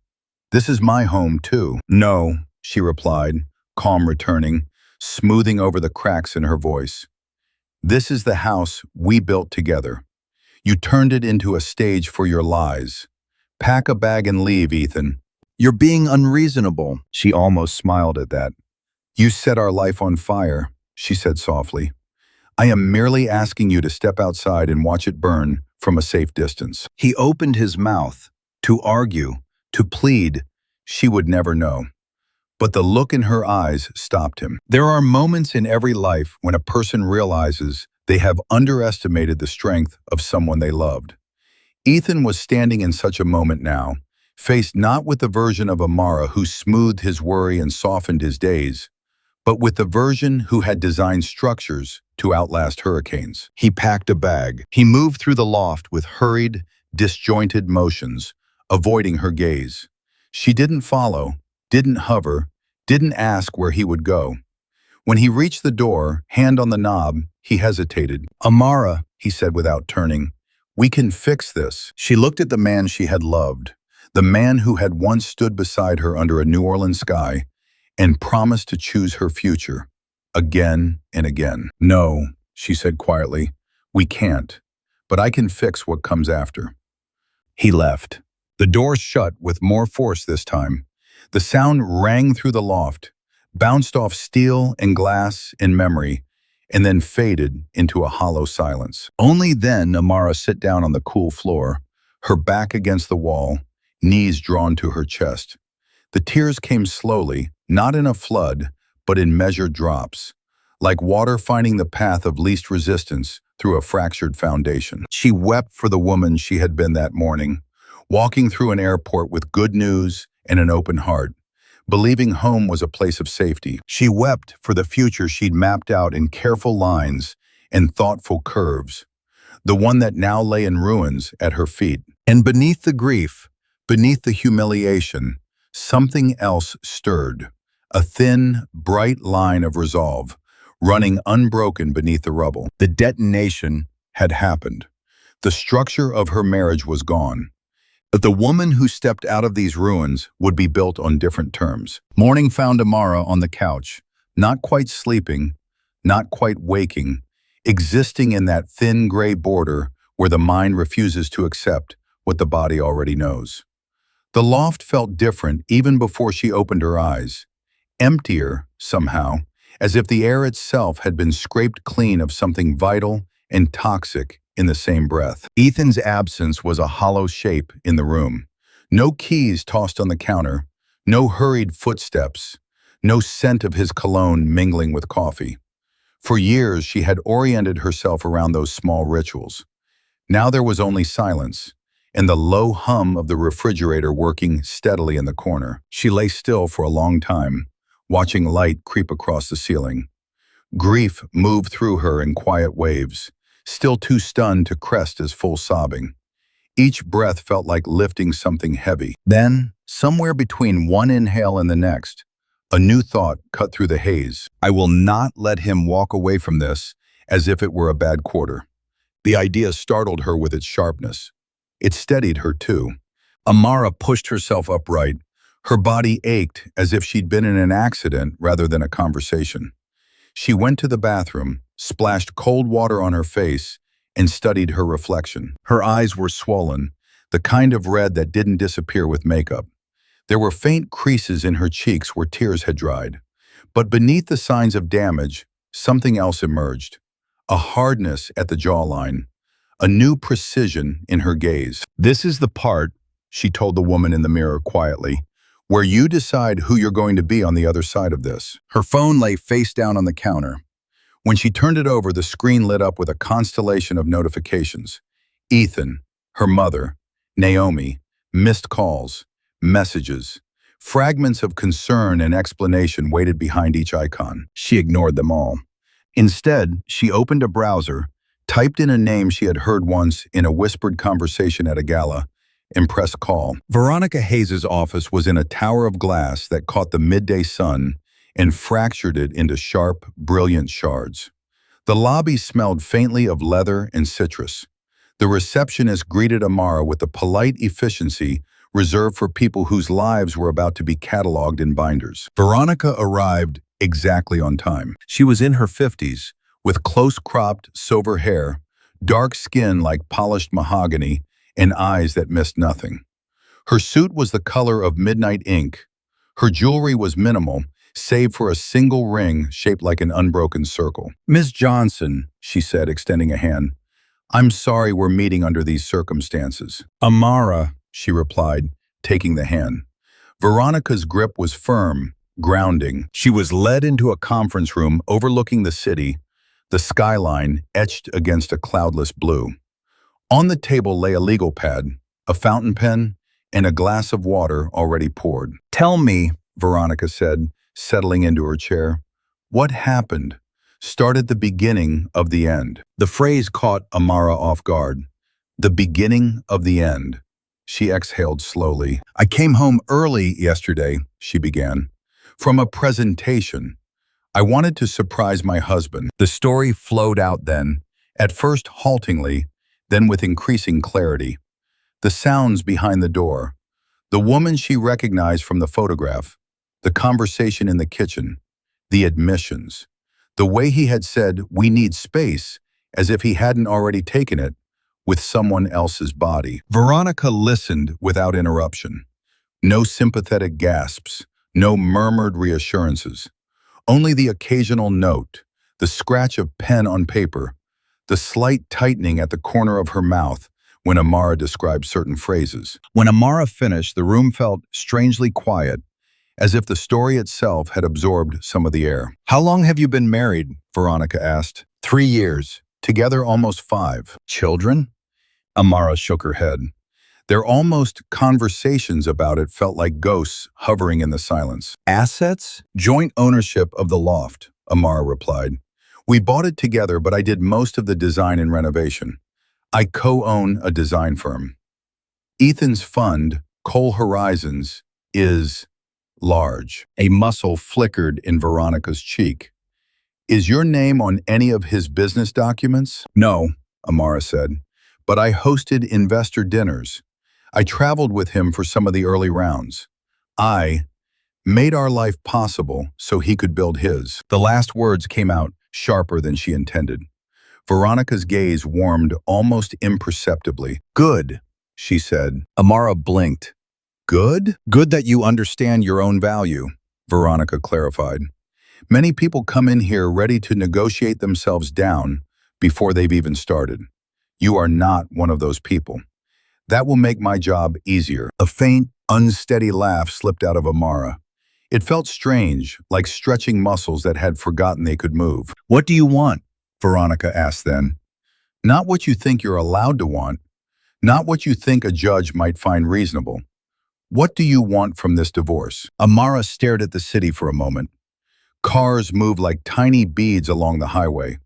"This is my home, too." "No," she replied, calm returning, smoothing over the cracks in her voice. "This is the house we built together. You turned it into a stage for your lies. Pack a bag and leave, Ethan." "You're being unreasonable." She almost smiled at that. "You set our life on fire," she said softly. "I am merely asking you to step outside and watch it burn from a safe distance." He opened his mouth to argue, to plead. She would never know. But the look in her eyes stopped him. There are moments in every life when a person realizes they have underestimated the strength of someone they loved. Ethan was standing in such a moment now, faced not with the version of Amara who smoothed his worry and softened his days, but with the version who had designed structures to outlast hurricanes. He packed a bag. He moved through the loft with hurried, disjointed motions, avoiding her gaze. She didn't follow, didn't hover, didn't ask where he would go. When he reached the door, hand on the knob, he hesitated. "Amara," he said without turning, "we can fix this." She looked at the man she had loved, the man who had once stood beside her under a New Orleans sky and promised to choose her future, again and again. "No," she said quietly, "we can't, but I can fix what comes after." He left. The door shut with more force this time. The sound rang through the loft, bounced off steel and glass in memory, and then faded into a hollow silence. Only then Amara sat down on the cool floor, her back against the wall, knees drawn to her chest. The tears came slowly, not in a flood, but in measured drops, like water finding the path of least resistance through a fractured foundation. She wept for the woman she had been that morning, walking through an airport with good news and an open heart, believing home was a place of safety. She wept for the future she'd mapped out in careful lines and thoughtful curves, the one that now lay in ruins at her feet. And beneath the grief, beneath the humiliation, something else stirred, a thin, bright line of resolve, running unbroken beneath the rubble. The detonation had happened. The structure of her marriage was gone. But the woman who stepped out of these ruins would be built on different terms. Morning found Amara on the couch, not quite sleeping, not quite waking, existing in that thin gray border where the mind refuses to accept what the body already knows. The loft felt different even before she opened her eyes, emptier somehow, as if the air itself had been scraped clean of something vital and toxic in the same breath. Ethan's absence was a hollow shape in the room. No keys tossed on the counter, no hurried footsteps, no scent of his cologne mingling with coffee. For years, she had oriented herself around those small rituals. Now there was only silence, and the low hum of the refrigerator working steadily in the corner. She lay still for a long time, watching light creep across the ceiling. Grief moved through her in quiet waves, still too stunned to crest as full sobbing. Each breath felt like lifting something heavy. Then, somewhere between one inhale and the next, a new thought cut through the haze. I will not let him walk away from this as if it were a bad quarter. The idea startled her with its sharpness. It steadied her too. Amara pushed herself upright. Her body ached as if she'd been in an accident rather than a conversation. She went to the bathroom, splashed cold water on her face, and studied her reflection. Her eyes were swollen, the kind of red that didn't disappear with makeup. There were faint creases in her cheeks where tears had dried. But beneath the signs of damage, something else emerged. A hardness at the jawline, a new precision in her gaze. This is the part, she told the woman in the mirror quietly, where you decide who you're going to be on the other side of this. Her phone lay face down on the counter. When she turned it over, the screen lit up with a constellation of notifications. Ethan, her mother, Naomi, missed calls, messages. Fragments of concern and explanation waited behind each icon. She ignored them all. Instead, she opened a browser, typed in a name she had heard once in a whispered conversation at a gala, and pressed call. Veronica Hayes's office was in a tower of glass that caught the midday sun and fractured it into sharp, brilliant shards. The lobby smelled faintly of leather and citrus. The receptionist greeted Amara with the polite efficiency reserved for people whose lives were about to be cataloged in binders. Veronica arrived exactly on time. She was in her 50s, with close-cropped silver hair, dark skin like polished mahogany, and eyes that missed nothing. Her suit was the color of midnight ink. Her jewelry was minimal, save for a single ring shaped like an unbroken circle. "Miss Johnson," she said, extending a hand, "I'm sorry we're meeting under these circumstances." "Amara," she replied, taking the hand. Veronica's grip was firm, grounding. She was led into a conference room overlooking the city, the skyline etched against a cloudless blue. On the table lay a legal pad, a fountain pen, and a glass of water already poured. "Tell me," Veronica said, settling into her chair, "what happened? Start at the beginning of the end." The phrase caught Amara off guard. The beginning of the end. She exhaled slowly. "I came home early yesterday," she began, "from a presentation. I wanted to surprise my husband." The story flowed out then, at first haltingly, then with increasing clarity. The sounds behind the door, the woman she recognized from the photograph, the conversation in the kitchen, the admissions, the way he had said, "We need space," as if he hadn't already taken it, with someone else's body. Veronica listened without interruption. No sympathetic gasps, no murmured reassurances. Only the occasional note, the scratch of pen on paper, the slight tightening at the corner of her mouth when Amara described certain phrases. When Amara finished, the room felt strangely quiet, as if the story itself had absorbed some of the air. "How long have you been married?" Veronica asked. 3 years, together almost 5. "Children?" Amara shook her head. Their almost conversations about it felt like ghosts hovering in the silence. "Assets?" "Joint ownership of the loft," Amara replied. "We bought it together, but I did most of the design and renovation. I co-own a design firm. Ethan's fund, Cole Horizons, is large." A muscle flickered in Veronica's cheek. "Is your name on any of his business documents?" "No," Amara said, "but I hosted investor dinners. I traveled with him for some of the early rounds. I made our life possible so he could build his." The last words came out sharper than she intended. Veronica's gaze warmed almost imperceptibly. "Good," she said. Amara blinked. "Good? Good that you understand your own value," Veronica clarified. "Many people come in here ready to negotiate themselves down before they've even started. You are not one of those people. That will make my job easier." A faint, unsteady laugh slipped out of Amara. It felt strange, like stretching muscles that had forgotten they could move. "What do you want?" Veronica asked then. "Not what you think you're allowed to want. Not what you think a judge might find reasonable. What do you want from this divorce?" Amara stared at the city for a moment. Cars moved like tiny beads along the highway.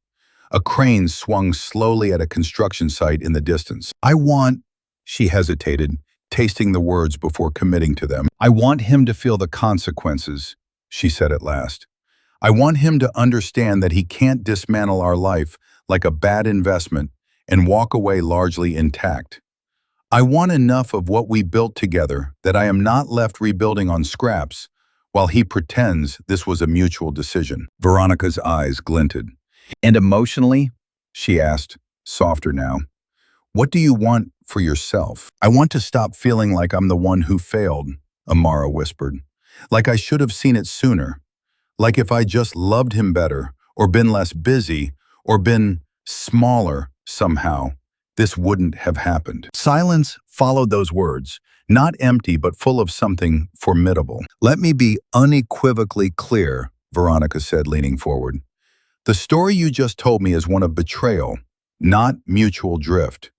A crane swung slowly at a construction site in the distance. "I want," she hesitated, tasting the words before committing to them. "I want him to feel the consequences," she said at last. "I want him to understand that he can't dismantle our life like a bad investment and walk away largely intact. I want enough of what we built together that I am not left rebuilding on scraps while he pretends this was a mutual decision." Veronica's eyes glinted. "And emotionally?" she asked, softer now. "What do you want for yourself?" "I want to stop feeling like I'm the one who failed," Amara whispered. "Like I should have seen it sooner. Like if I just loved him better, or been less busy, or been smaller somehow, this wouldn't have happened." Silence followed those words, not empty but full of something formidable. "Let me be unequivocally clear," Veronica said, leaning forward. The story you just told me is one of betrayal, not mutual drift.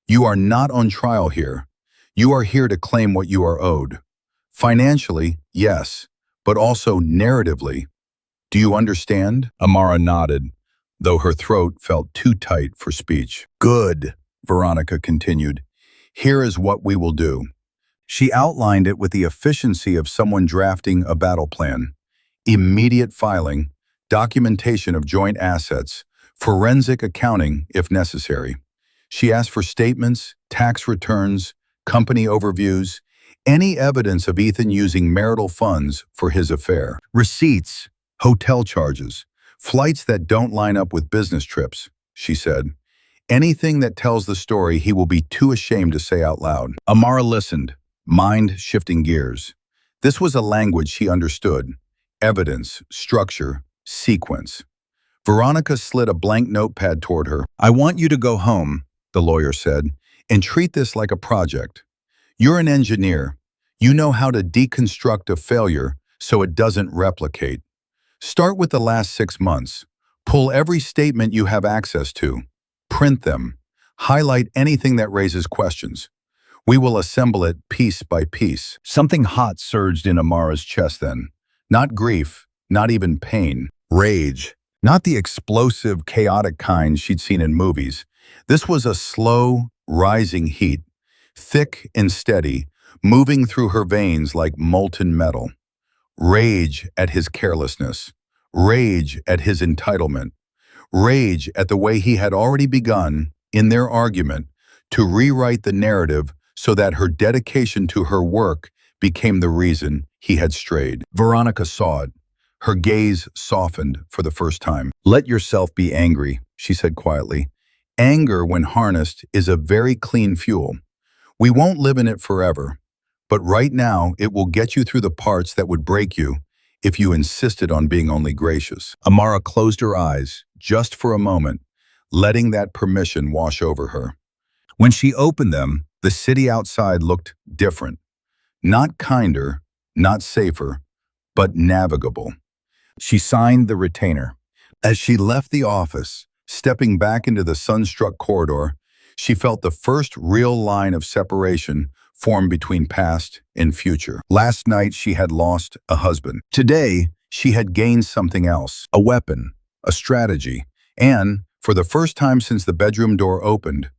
You are not on trial here. You are here to claim what you are owed. Financially, yes, but also narratively. Do you understand? Amara nodded, though her throat felt too tight for speech. Good, Veronica continued. Here is what we will do. She outlined it with the efficiency of someone drafting a battle plan. Immediate filing, documentation of joint assets, forensic accounting if necessary. She asked for statements, tax returns, company overviews, any evidence of Ethan using marital funds for his affair. Receipts, hotel charges, flights that don't line up with business trips, she said. Anything that tells the story he will be too ashamed to say out loud. Amara listened, mind shifting gears. This was a language she understood. Evidence, structure, sequence. Veronica slid a blank notepad toward her. I want you to go home, the lawyer said, and treat this like a project. You're an engineer. You know how to deconstruct a failure so it doesn't replicate. Start with the last 6 months. Pull every statement you have access to. Print them. Highlight anything that raises questions. We will assemble it piece by piece. Something hot surged in Amara's chest then. Not grief, not even pain. Rage. Not the explosive, chaotic kind she'd seen in movies. This was a slow, rising heat. Thick and steady, moving through her veins like molten metal. Rage at his carelessness. Rage at his entitlement. Rage at the way he had already begun, in their argument, to rewrite the narrative so that her dedication to her work became the reason he had strayed. Veronica saw it. Her gaze softened for the first time. Let yourself be angry, she said quietly. Anger, when harnessed, is a very clean fuel. We won't live in it forever, but right now it will get you through the parts that would break you if you insisted on being only gracious. Amara closed her eyes, just for a moment, letting that permission wash over her. When she opened them, the city outside looked different. Not kinder, not safer, but navigable. She signed the retainer. As she left the office, stepping back into the sun-struck corridor, she felt the first real line of separation form between past and future. Last night, she had lost a husband. Today, she had gained something else, a weapon, a strategy, and, for the first time since the bedroom door opened,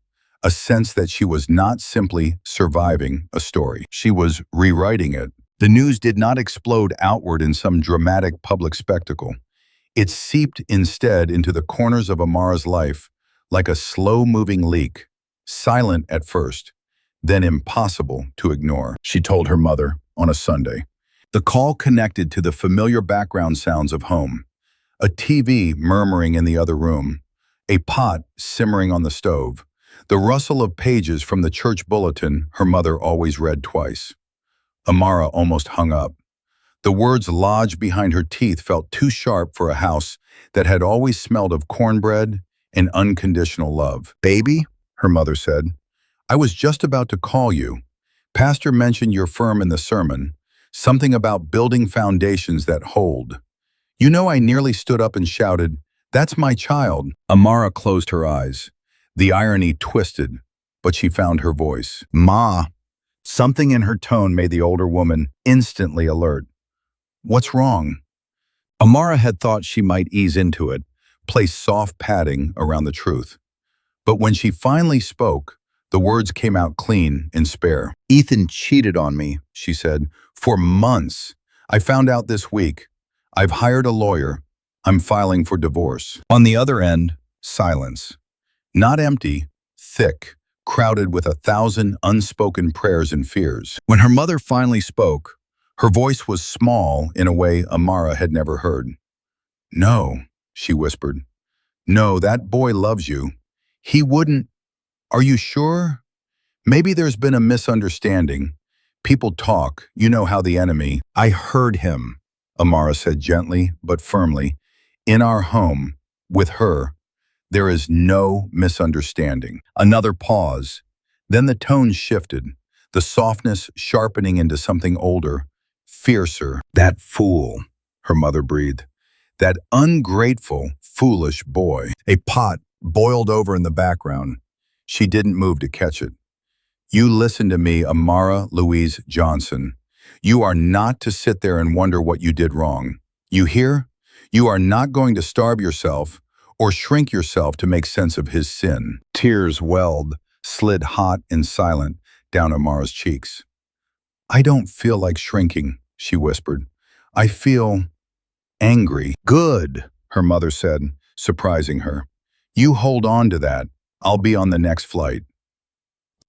a sense that she was not simply surviving a story. She was rewriting it. The news did not explode outward in some dramatic public spectacle. It seeped instead into the corners of Amara's life like a slow-moving leak, silent at first, then impossible to ignore, she told her mother on a Sunday. The call connected to the familiar background sounds of home. A TV murmuring in the other room, a pot simmering on the stove, the rustle of pages from the church bulletin her mother always read twice. Amara almost hung up. The words lodged behind her teeth felt too sharp for a house that had always smelled of cornbread and unconditional love. Baby, her mother said, I was just about to call you. Pastor mentioned your firm in the sermon, something about building foundations that hold. You know, I nearly stood up and shouted, That's my child. Amara closed her eyes. The irony twisted, but she found her voice. Ma. Something in her tone made the older woman instantly alert. What's wrong? Amara had thought she might ease into it, place soft padding around the truth. But when she finally spoke, the words came out clean and spare. Ethan cheated on me, she said, for months. I found out this week. I've hired a lawyer. I'm filing for divorce. On the other end, silence. Not empty, thick, crowded with 1,000 unspoken prayers and fears. When her mother finally spoke, her voice was small in a way Amara had never heard. No, she whispered. No, that boy loves you. He wouldn't. Are you sure? Maybe there's been a misunderstanding. People talk, you know how the enemy. I heard him, Amara said gently but firmly. In our home, with her, there is no misunderstanding. Another pause. Then the tone shifted, the softness sharpening into something older, fiercer. That fool, her mother breathed. That ungrateful, foolish boy. A pot boiled over in the background. She didn't move to catch it. You listen to me, Amara Louise Johnson. You are not to sit there and wonder what you did wrong. You hear? You are not going to starve yourself or shrink yourself to make sense of his sin. Tears welled, slid hot and silent down Amara's cheeks. I don't feel like shrinking, she whispered. I feel angry. Good, her mother said, surprising her. You hold on to that. I'll be on the next flight.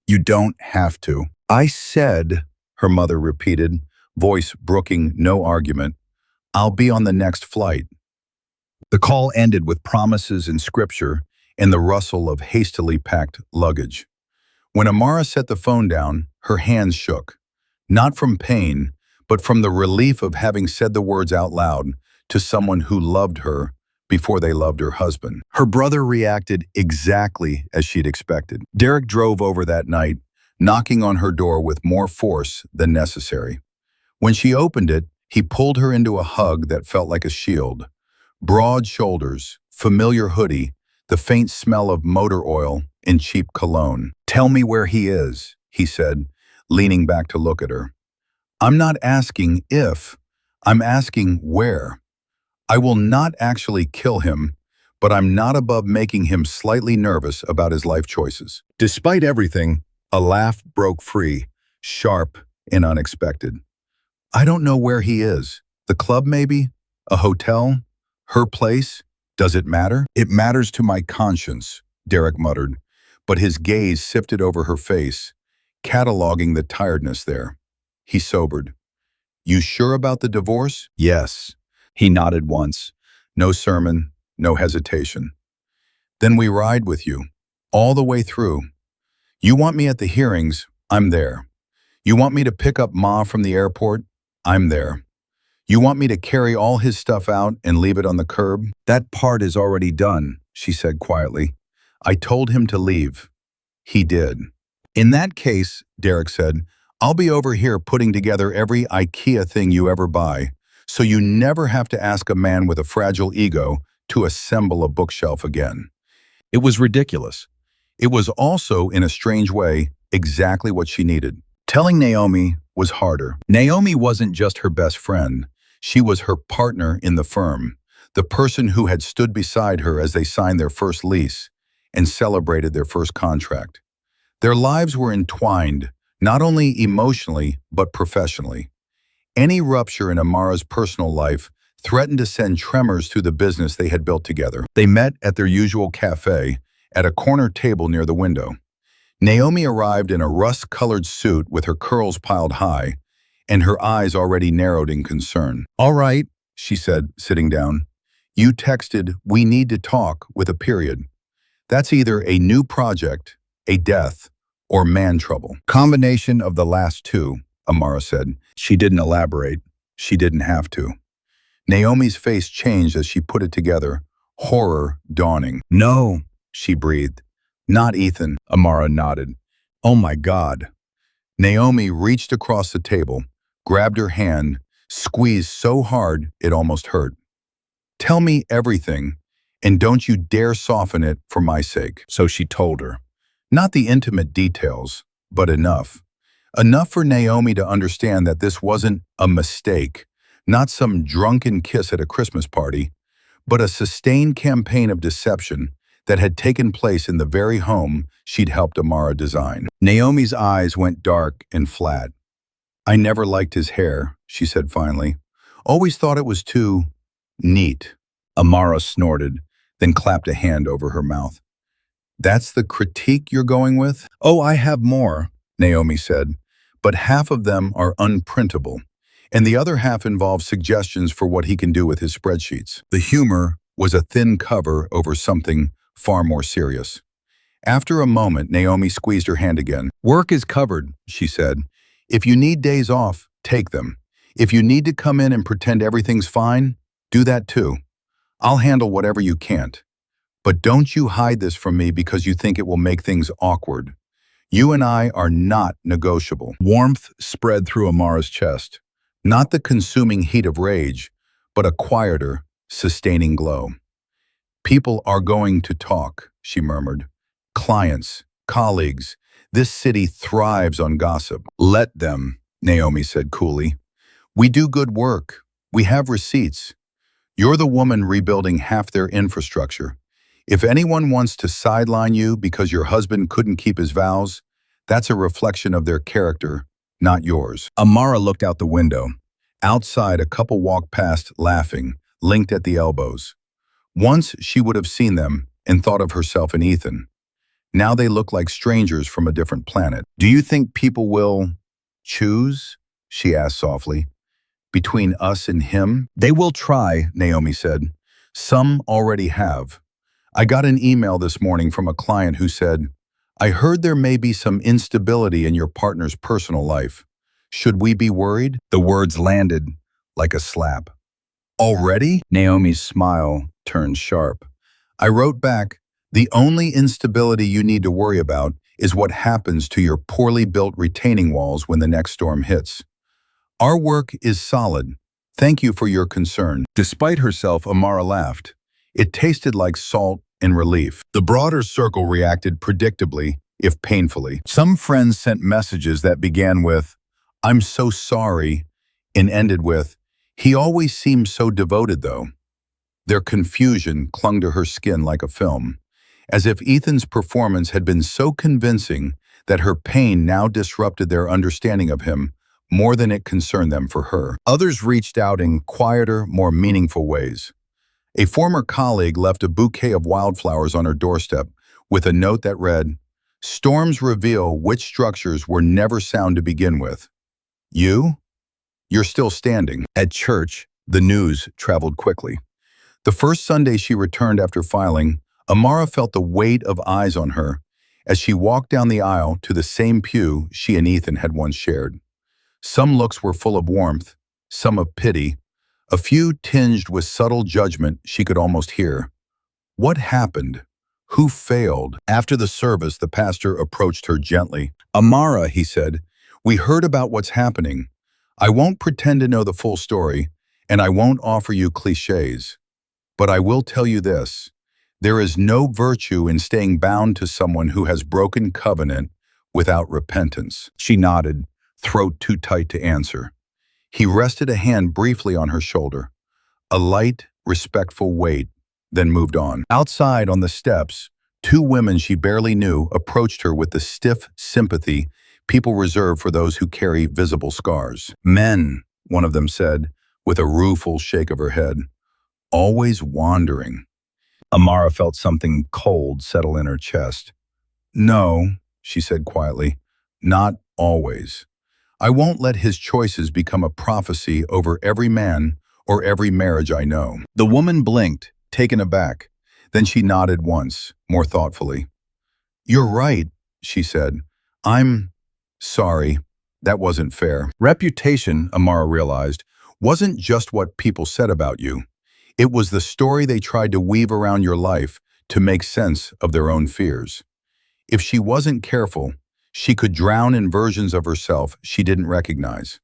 You don't have to. I said, her mother repeated, voice brooking no argument, I'll be on the next flight. The call ended with promises in scripture and the rustle of hastily packed luggage. When Amara set the phone down, her hands shook, not from pain, but from the relief of having said the words out loud to someone who loved her before they loved her husband. Her brother reacted exactly as she'd expected. Derek drove over that night, knocking on her door with more force than necessary. When she opened it, he pulled her into a hug that felt like a shield. Broad shoulders, familiar hoodie, the faint smell of motor oil and cheap cologne. Tell me where he is, he said, leaning back to look at her. I'm not asking if, I'm asking where. I will not actually kill him, but I'm not above making him slightly nervous about his life choices. Despite everything, a laugh broke free, sharp and unexpected. I don't know where he is. The club maybe? A hotel? Her place? Does it matter? It matters to my conscience, Derek muttered, but his gaze sifted over her face, cataloging the tiredness there. He sobered. You sure about the divorce? Yes. He nodded once. No sermon, no hesitation. Then we ride with you, all the way through. You want me at the hearings, I'm there. You want me to pick up Ma from the airport? I'm there. You want me to carry all his stuff out and leave it on the curb? That part is already done, she said quietly. I told him to leave. He did. In that case, Derek said, I'll be over here putting together every IKEA thing you ever buy, so you never have to ask a man with a fragile ego to assemble a bookshelf again. It was ridiculous. It was also, in a strange way, exactly what she needed. Telling Naomi was harder. Naomi wasn't just her best friend. She was her partner in the firm, the person who had stood beside her as they signed their first lease and celebrated their first contract. Their lives were entwined, not only emotionally, but professionally. Any rupture in Amara's personal life threatened to send tremors through the business they had built together. They met at their usual cafe, at a corner table near the window. Naomi arrived in a rust-colored suit with her curls piled high, and her eyes already narrowed in concern. All right, she said, sitting down. You texted, we need to talk, with a period. That's either a new project, a death, or man trouble. Combination of the last two, Amara said. She didn't elaborate. She didn't have to. Naomi's face changed as she put it together, horror dawning. No, she breathed. Not Ethan, Amara nodded. Oh my God. Naomi reached across the table, grabbed her hand, squeezed so hard it almost hurt. Tell me everything, and don't you dare soften it for my sake. So she told her. Not the intimate details, but enough. Enough for Naomi to understand that this wasn't a mistake, not some drunken kiss at a Christmas party, but a sustained campaign of deception that had taken place in the very home she'd helped Amara design. Naomi's eyes went dark and flat. I never liked his hair, she said finally. Always thought it was too neat. Amara snorted, then clapped a hand over her mouth. That's the critique you're going with? Oh, I have more, Naomi said, but half of them are unprintable, and the other half involves suggestions for what he can do with his spreadsheets. The humor was a thin cover over something far more serious. After a moment, Naomi squeezed her hand again. Work is covered, she said. If you need days off, take them. If you need to come in and pretend everything's fine, do that too. I'll handle whatever you can't. But don't you hide this from me because you think it will make things awkward. You and I are not negotiable. Warmth spread through Amara's chest. Not the consuming heat of rage, but a quieter, sustaining glow. People are going to talk, she murmured. Clients, colleagues, this city thrives on gossip. Let them, Naomi said coolly. We do good work. We have receipts. You're the woman rebuilding half their infrastructure. If anyone wants to sideline you because your husband couldn't keep his vows, that's a reflection of their character, not yours. Amara looked out the window. Outside, a couple walked past, laughing, linked at the elbows. Once she would have seen them and thought of herself and Ethan. Now they look like strangers from a different planet. Do you think people will choose? She asked softly. Between us and him? They will try, Naomi said. Some already have. I got an email this morning from a client who said, I heard there may be some instability in your partner's personal life. Should we be worried? The words landed like a slap. Already? Naomi's smile turned sharp. I wrote back, the only instability you need to worry about is what happens to your poorly built retaining walls when the next storm hits. Our work is solid. Thank you for your concern. Despite herself, Amara laughed. It tasted like salt and relief. The broader circle reacted predictably, if painfully. Some friends sent messages that began with, I'm so sorry, and ended with, he always seems so devoted though. Their confusion clung to her skin like a film, as if Ethan's performance had been so convincing that her pain now disrupted their understanding of him more than it concerned them for her. Others reached out in quieter, more meaningful ways. A former colleague left a bouquet of wildflowers on her doorstep with a note that read, Storms reveal which structures were never sound to begin with. You're still standing. At church, the news traveled quickly. The first Sunday she returned after filing, Amara felt the weight of eyes on her as she walked down the aisle to the same pew she and Ethan had once shared. Some looks were full of warmth, some of pity, a few tinged with subtle judgment she could almost hear. What happened? Who failed? After the service, the pastor approached her gently. Amara, he said, we heard about what's happening. I won't pretend to know the full story, and I won't offer you cliches. But I will tell you this. There is no virtue in staying bound to someone who has broken covenant without repentance. She nodded, throat too tight to answer. He rested a hand briefly on her shoulder, a light, respectful weight, then moved on. Outside on the steps, two women she barely knew approached her with the stiff sympathy people reserve for those who carry visible scars. Men, one of them said, with a rueful shake of her head. Always wandering. Amara felt something cold settle in her chest. No, she said quietly, not always. I won't let his choices become a prophecy over every man or every marriage I know. The woman blinked, taken aback. Then she nodded once, more thoughtfully. You're right, she said. I'm sorry. That wasn't fair. Reputation, Amara realized, wasn't just what people said about you. It was the story they tried to weave around your life to make sense of their own fears. If she wasn't careful, she could drown in versions of herself she didn't recognize.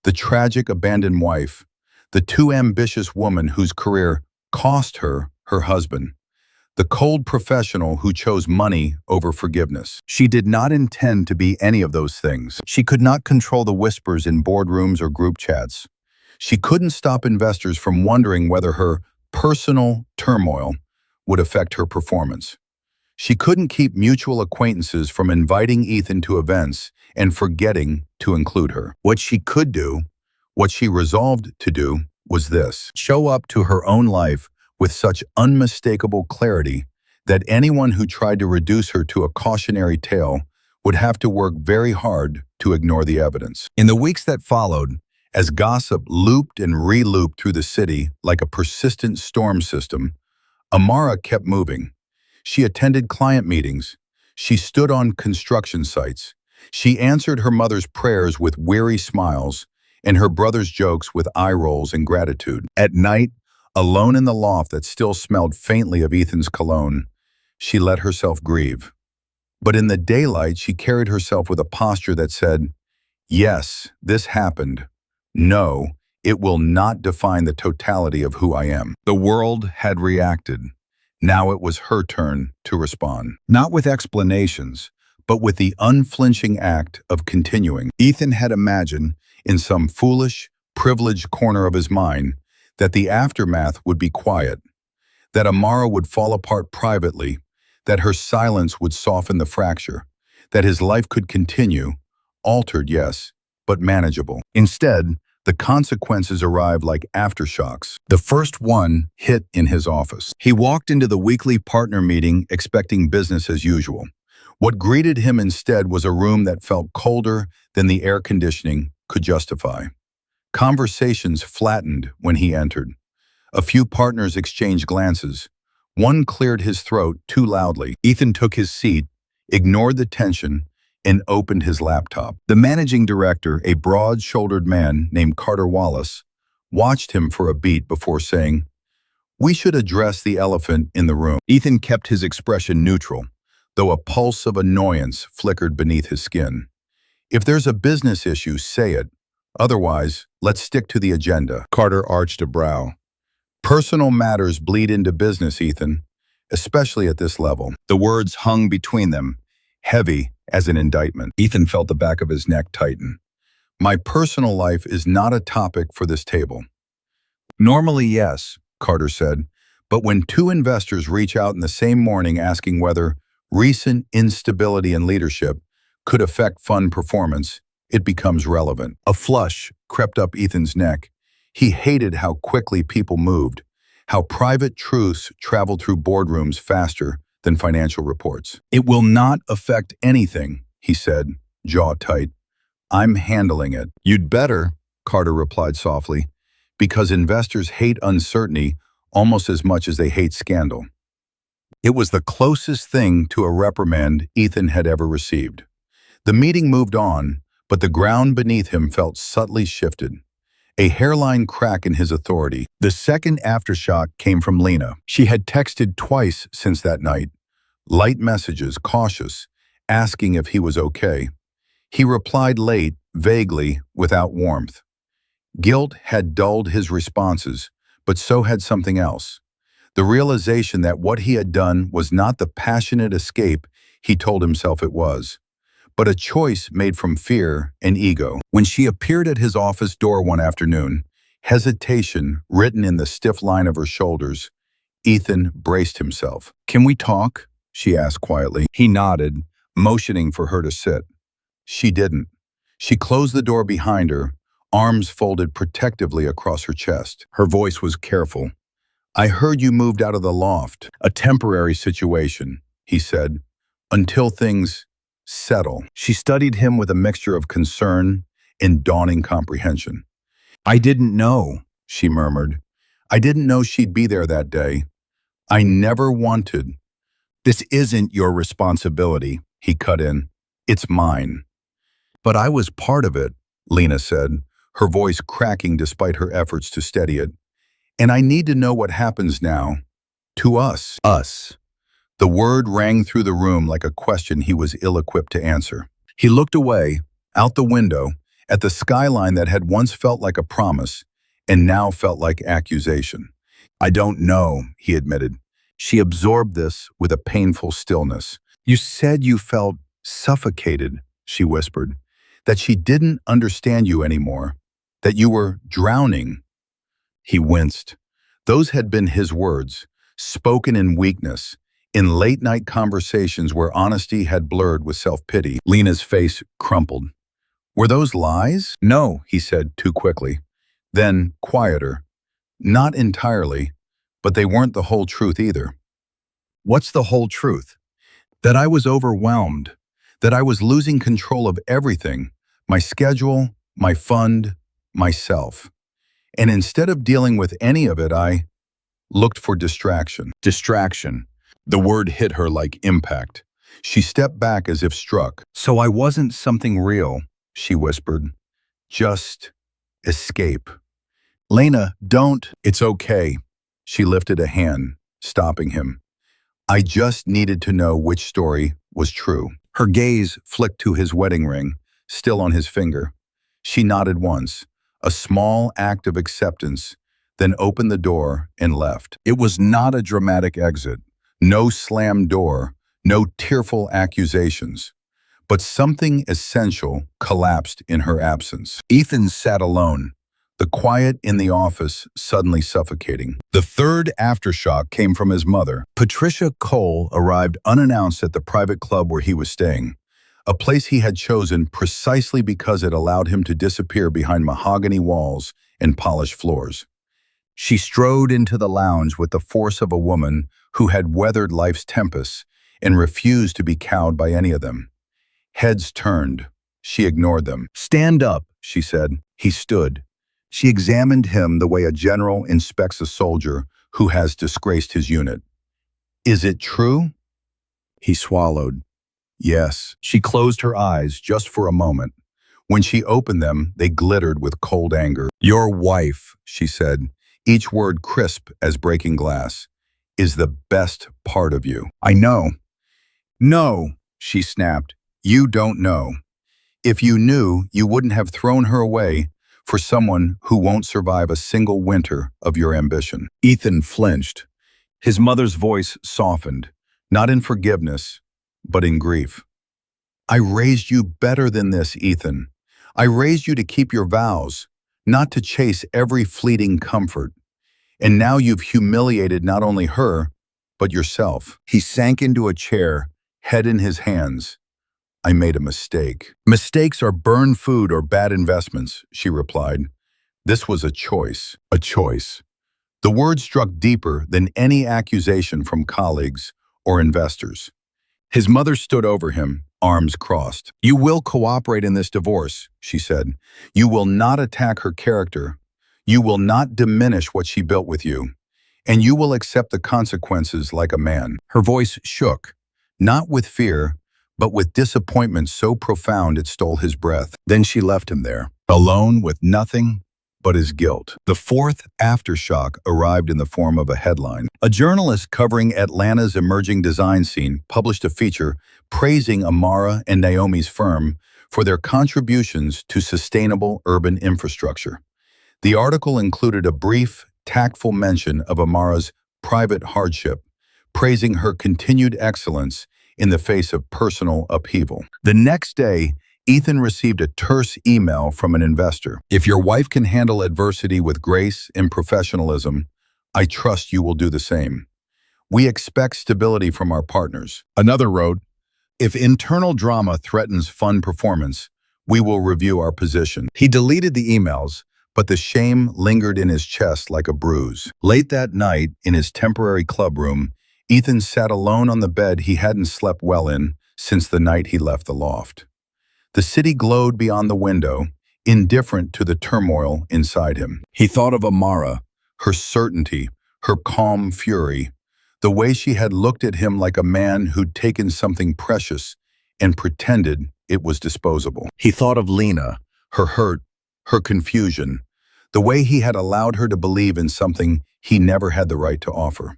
The tragic abandoned wife, the too ambitious woman whose career cost her husband, the cold professional who chose money over forgiveness. She did not intend to be any of those things. She could not control the whispers in boardrooms or group chats. She couldn't stop investors from wondering whether her personal turmoil would affect her performance. She couldn't keep mutual acquaintances from inviting Ethan to events and forgetting to include her. What she could do, what she resolved to do, was this: show up to her own life with such unmistakable clarity that anyone who tried to reduce her to a cautionary tale would have to work very hard to ignore the evidence. In the weeks that followed, as gossip looped and re-looped through the city like a persistent storm system, Amara kept moving. She attended client meetings. She stood on construction sites. She answered her mother's prayers with weary smiles and her brother's jokes with eye rolls and gratitude. At night, alone in the loft that still smelled faintly of Ethan's cologne, she let herself grieve. But in the daylight, she carried herself with a posture that said, yes, this happened. No, It will not define the totality of who I am. The world had reacted. Now it was her turn to respond. Not with explanations, but with the unflinching act of continuing. Ethan had imagined, in some foolish, privileged corner of his mind, that the aftermath would be quiet, that Amara would fall apart privately, that her silence would soften the fracture, that his life could continue, altered, yes, but manageable. Instead, the consequences arrived like aftershocks. The first one hit in his office. He walked into the weekly partner meeting expecting business as usual. What greeted him instead was a room that felt colder than the air conditioning could justify. Conversations flattened when he entered. A few partners exchanged glances. One cleared his throat too loudly. Ethan took his seat, ignored the tension, and opened his laptop. The managing director, a broad-shouldered man named Carter Wallace, watched him for a beat before saying, "We should address the elephant in the room." Ethan kept his expression neutral, though a pulse of annoyance flickered beneath his skin. "If there's a business issue, say it. Otherwise, let's stick to the agenda." Carter arched a brow. "Personal matters bleed into business, Ethan, especially at this level." The words hung between them, heavy as an indictment. Ethan felt the back of his neck tighten. "My personal life is not a topic for this table." "Normally, yes," Carter said, "but when two investors reach out in the same morning asking whether recent instability in leadership could affect fund performance, it becomes relevant." A flush crept up Ethan's neck. He hated how quickly people moved, how private truths traveled through boardrooms faster than financial reports. "It will not affect anything," he said, jaw tight. "I'm handling it." "You'd better," Carter replied softly, "because investors hate uncertainty almost as much as they hate scandal." It was the closest thing to a reprimand Ethan had ever received. The meeting moved on, but the ground beneath him felt subtly shifted. A hairline crack in his authority. The second aftershock came from Lena. She had texted twice since that night. Light messages, cautious, asking if he was okay. He replied late, vaguely, without warmth. Guilt had dulled his responses, but so had something else. The realization that what he had done was not the passionate escape he told himself it was, but a choice made from fear and ego. When she appeared at his office door one afternoon, hesitation written in the stiff line of her shoulders, Ethan braced himself. "Can we talk?" she asked quietly. He nodded, motioning for her to sit. She didn't. She closed the door behind her, arms folded protectively across her chest. Her voice was careful. "I heard you moved out of the loft. A temporary situation," he said, "until things settle." She studied him with a mixture of concern and dawning comprehension. "I didn't know," she murmured. "I didn't know she'd be there that day. I never wanted." "This isn't your responsibility," he cut in. "It's mine." "But I was part of it," Lena said, her voice cracking despite her efforts to steady it. "And I need to know what happens now. To us." Us. The word rang through the room like a question he was ill-equipped to answer. He looked away, out the window, at the skyline that had once felt like a promise and now felt like accusation. "I don't know," he admitted. She absorbed this with a painful stillness. "You said you felt suffocated," she whispered, "that she didn't understand you anymore, that you were drowning." He winced. Those had been his words, spoken in weakness, in late-night conversations where honesty had blurred with self-pity. Lena's face crumpled. "Were those lies?" "No," he said too quickly. Then, quieter. "Not entirely, but they weren't the whole truth either." "What's the whole truth?" "That I was overwhelmed, that I was losing control of everything, my schedule, my fund, myself. And instead of dealing with any of it, I looked for distraction." Distraction. The word hit her like impact. She stepped back as if struck. "So I wasn't something real," she whispered. "Just escape." "Lena, don't." "It's okay." She lifted a hand, stopping him. "I just needed to know which story was true." Her gaze flicked to his wedding ring, still on his finger. She nodded once, a small act of acceptance, then opened the door and left. It was not a dramatic exit, no slammed door, no tearful accusations. But something essential collapsed in her absence. Ethan sat alone, the quiet in the office suddenly suffocating. The third aftershock came from his mother. Patricia Cole arrived unannounced at the private club where he was staying, a place he had chosen precisely because it allowed him to disappear behind mahogany walls and polished floors. She strode into the lounge with the force of a woman who had weathered life's tempests and refused to be cowed by any of them. Heads turned. She ignored them. "Stand up," she said. He stood. She examined him the way a general inspects a soldier who has disgraced his unit. "Is it true?" He swallowed. "Yes." She closed her eyes just for a moment. When she opened them, they glittered with cold anger. "Your wife," she said, each word crisp as breaking glass, "is the best part of you." "I know." "No," she snapped. "You don't know. If you knew, you wouldn't have thrown her away for someone who won't survive a single winter of your ambition." Ethan flinched. His mother's voice softened, not in forgiveness, but in grief. "I raised you better than this, Ethan. I raised you to keep your vows, not to chase every fleeting comfort. And now you've humiliated not only her, but yourself." He sank into a chair, head in his hands. "I made a mistake." "Mistakes are burned food or bad investments," she replied. "This was a choice." A choice. The word struck deeper than any accusation from colleagues or investors. His mother stood over him, arms crossed. "You will cooperate in this divorce," she said. "You will not attack her character. You will not diminish what she built with you. And you will accept the consequences like a man." Her voice shook, not with fear, but with disappointment so profound it stole his breath. Then she left him there, alone with nothing but his guilt. The fourth aftershock arrived in the form of a headline. A journalist covering Atlanta's emerging design scene published a feature praising Amara and Naomi's firm for their contributions to sustainable urban infrastructure. The article included a brief, tactful mention of Amara's private hardship, praising her continued excellence in the face of personal upheaval. The next day, Ethan received a terse email from an investor. "If your wife can handle adversity with grace and professionalism, I trust you will do the same. We expect stability from our partners." Another wrote, "If internal drama threatens fund performance, we will review our position." He deleted the emails, but the shame lingered in his chest like a bruise. Late that night, in his temporary club room, Ethan sat alone on the bed he hadn't slept well in since the night he left the loft. The city glowed beyond the window, indifferent to the turmoil inside him. He thought of Amara, her certainty, her calm fury, the way she had looked at him like a man who'd taken something precious and pretended it was disposable. He thought of Lena, her hurt, her confusion, the way he had allowed her to believe in something he never had the right to offer.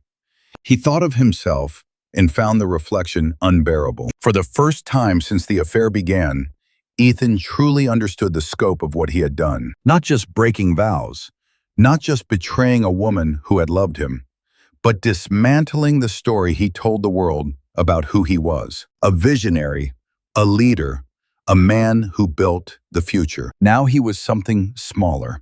He thought of himself and found the reflection unbearable. For the first time since the affair began, Ethan truly understood the scope of what he had done. Not just breaking vows, not just betraying a woman who had loved him, but dismantling the story he told the world about who he was. A visionary, a leader, a man who built the future. Now he was something smaller.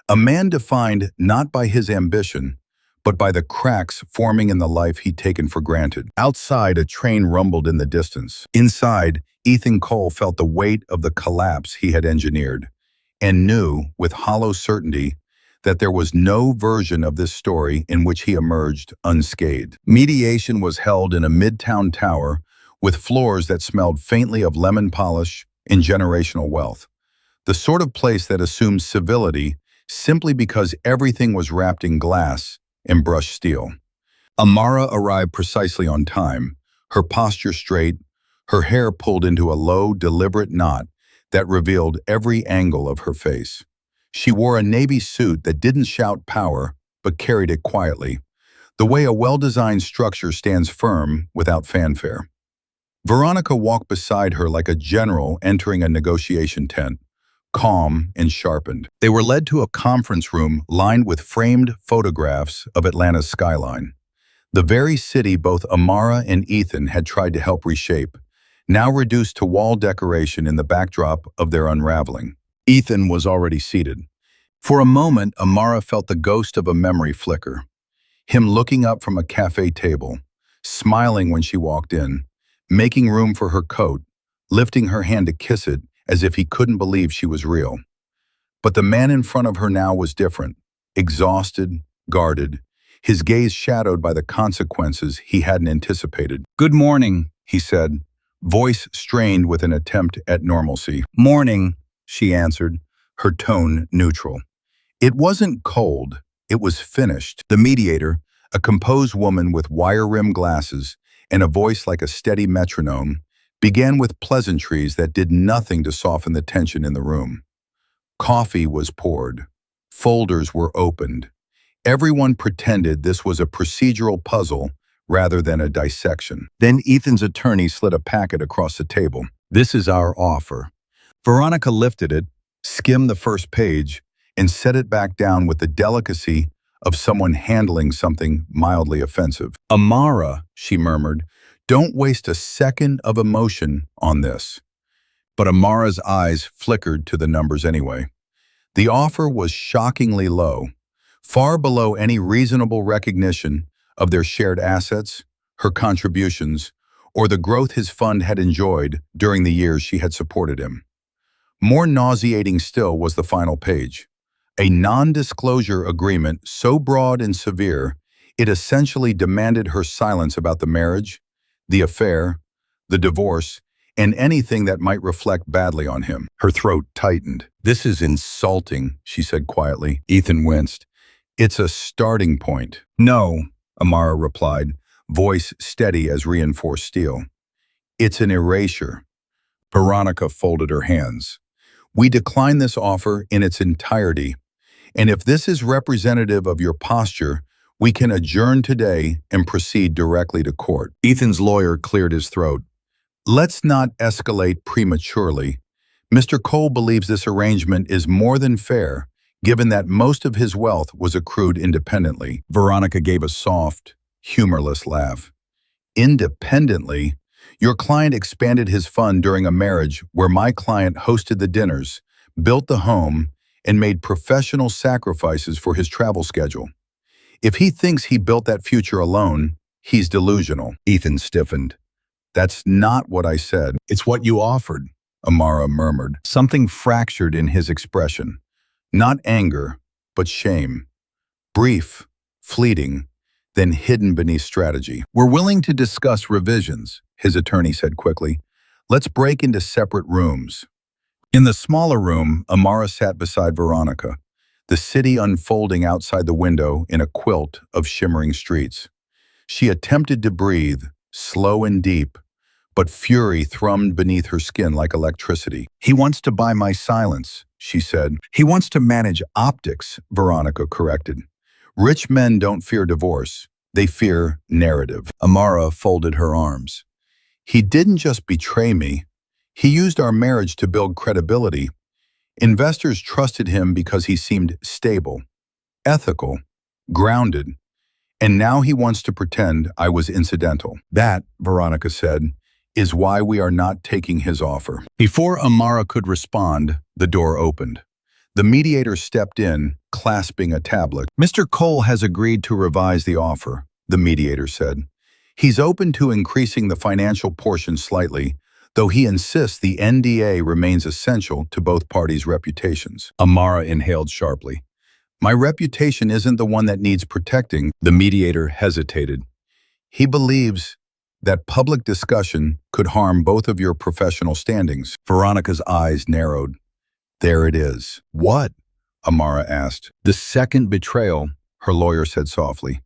A man defined not by his ambition, but by the cracks forming in the life he'd taken for granted. Outside, a train rumbled in the distance. Inside, Ethan Cole felt the weight of the collapse he had engineered, and knew, with hollow certainty, that there was no version of this story in which he emerged unscathed. Mediation was held in a midtown tower with floors that smelled faintly of lemon polish and generational wealth. The sort of place that assumed civility simply because everything was wrapped in glass and brushed steel. Amara arrived precisely on time, her posture straight, her hair pulled into a low, deliberate knot that revealed every angle of her face. She wore a navy suit that didn't shout power, but carried it quietly, the way a well-designed structure stands firm without fanfare. Veronica walked beside her like a general entering a negotiation tent, calm and sharpened. They were led to a conference room lined with framed photographs of Atlanta's skyline. The very city both Amara and Ethan had tried to help reshape, now reduced to wall decoration in the backdrop of their unraveling. Ethan was already seated. For a moment, Amara felt the ghost of a memory flicker. Him looking up from a cafe table, smiling when she walked in, making room for her coat, lifting her hand to kiss it as if he couldn't believe she was real. But the man in front of her now was different, exhausted, guarded, his gaze shadowed by the consequences he hadn't anticipated. "Good morning," he said, voice strained with an attempt at normalcy. "Morning," she answered, her tone neutral. It wasn't cold, it was finished. The mediator, a composed woman with wire-rimmed glasses and a voice like a steady metronome, began with pleasantries that did nothing to soften the tension in the room. Coffee was poured. Folders were opened. Everyone pretended this was a procedural puzzle rather than a dissection. Then Ethan's attorney slid a packet across the table. "This is our offer." Veronica lifted it, skimmed the first page, and set it back down with the delicacy of someone handling something mildly offensive. "Amara," she murmured, "don't waste a second of emotion on this." But Amara's eyes flickered to the numbers anyway. The offer was shockingly low, far below any reasonable recognition of their shared assets, her contributions, or the growth his fund had enjoyed during the years she had supported him. More nauseating still was the final page. A non-disclosure agreement so broad and severe, it essentially demanded her silence about the marriage, the affair, the divorce, and anything that might reflect badly on him. Her throat tightened. "This is insulting," she said quietly. Ethan winced. "It's a starting point." "No," Amara replied, voice steady as reinforced steel. "It's an erasure." Veronica folded her hands. "We decline this offer in its entirety. And if this is representative of your posture, we can adjourn today and proceed directly to court." Ethan's lawyer cleared his throat. "Let's not escalate prematurely. Mr. Cole believes this arrangement is more than fair, given that most of his wealth was accrued independently." Veronica gave a soft, humorless laugh. "Independently? Your client expanded his fund during a marriage where my client hosted the dinners, built the home, and made professional sacrifices for his travel schedule. If he thinks he built that future alone, he's delusional." Ethan stiffened. "That's not what I said." "It's what you offered," Amara murmured, something fractured in his expression. Not anger, but shame. Brief, fleeting, then hidden beneath strategy. "We're willing to discuss revisions," his attorney said quickly. "Let's break into separate rooms." In the smaller room, Amara sat beside Veronica, the city unfolding outside the window in a quilt of shimmering streets. She attempted to breathe, slow and deep, but fury thrummed beneath her skin like electricity. "He wants to buy my silence," she said. "He wants to manage optics," Veronica corrected. "Rich men don't fear divorce. They fear narrative." Amara folded her arms. "He didn't just betray me. He used our marriage to build credibility. Investors trusted him because he seemed stable, ethical, grounded, and now he wants to pretend I was incidental. That," Veronica said, "is why we are not taking his offer." Before Amara could respond, the door opened. The mediator stepped in, clasping a tablet. "Mr. Cole has agreed to revise the offer," the mediator said. "He's open to increasing the financial portion slightly, though he insists the NDA remains essential to both parties' reputations." Amara inhaled sharply. "My reputation isn't the one that needs protecting." The mediator hesitated. "He believes that public discussion could harm both of your professional standings." Veronica's eyes narrowed. "There it is." "What?" Amara asked. "The second betrayal," her lawyer said softly.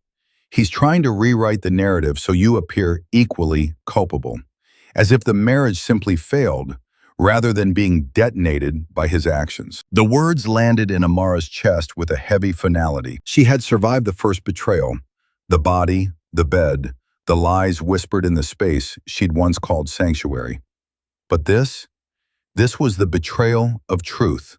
"He's trying to rewrite the narrative so you appear equally culpable, as if the marriage simply failed, rather than being detonated by his actions." The words landed in Amara's chest with a heavy finality. She had survived the first betrayal, the body, the bed, the lies whispered in the space she'd once called sanctuary. But this This was the betrayal of truth,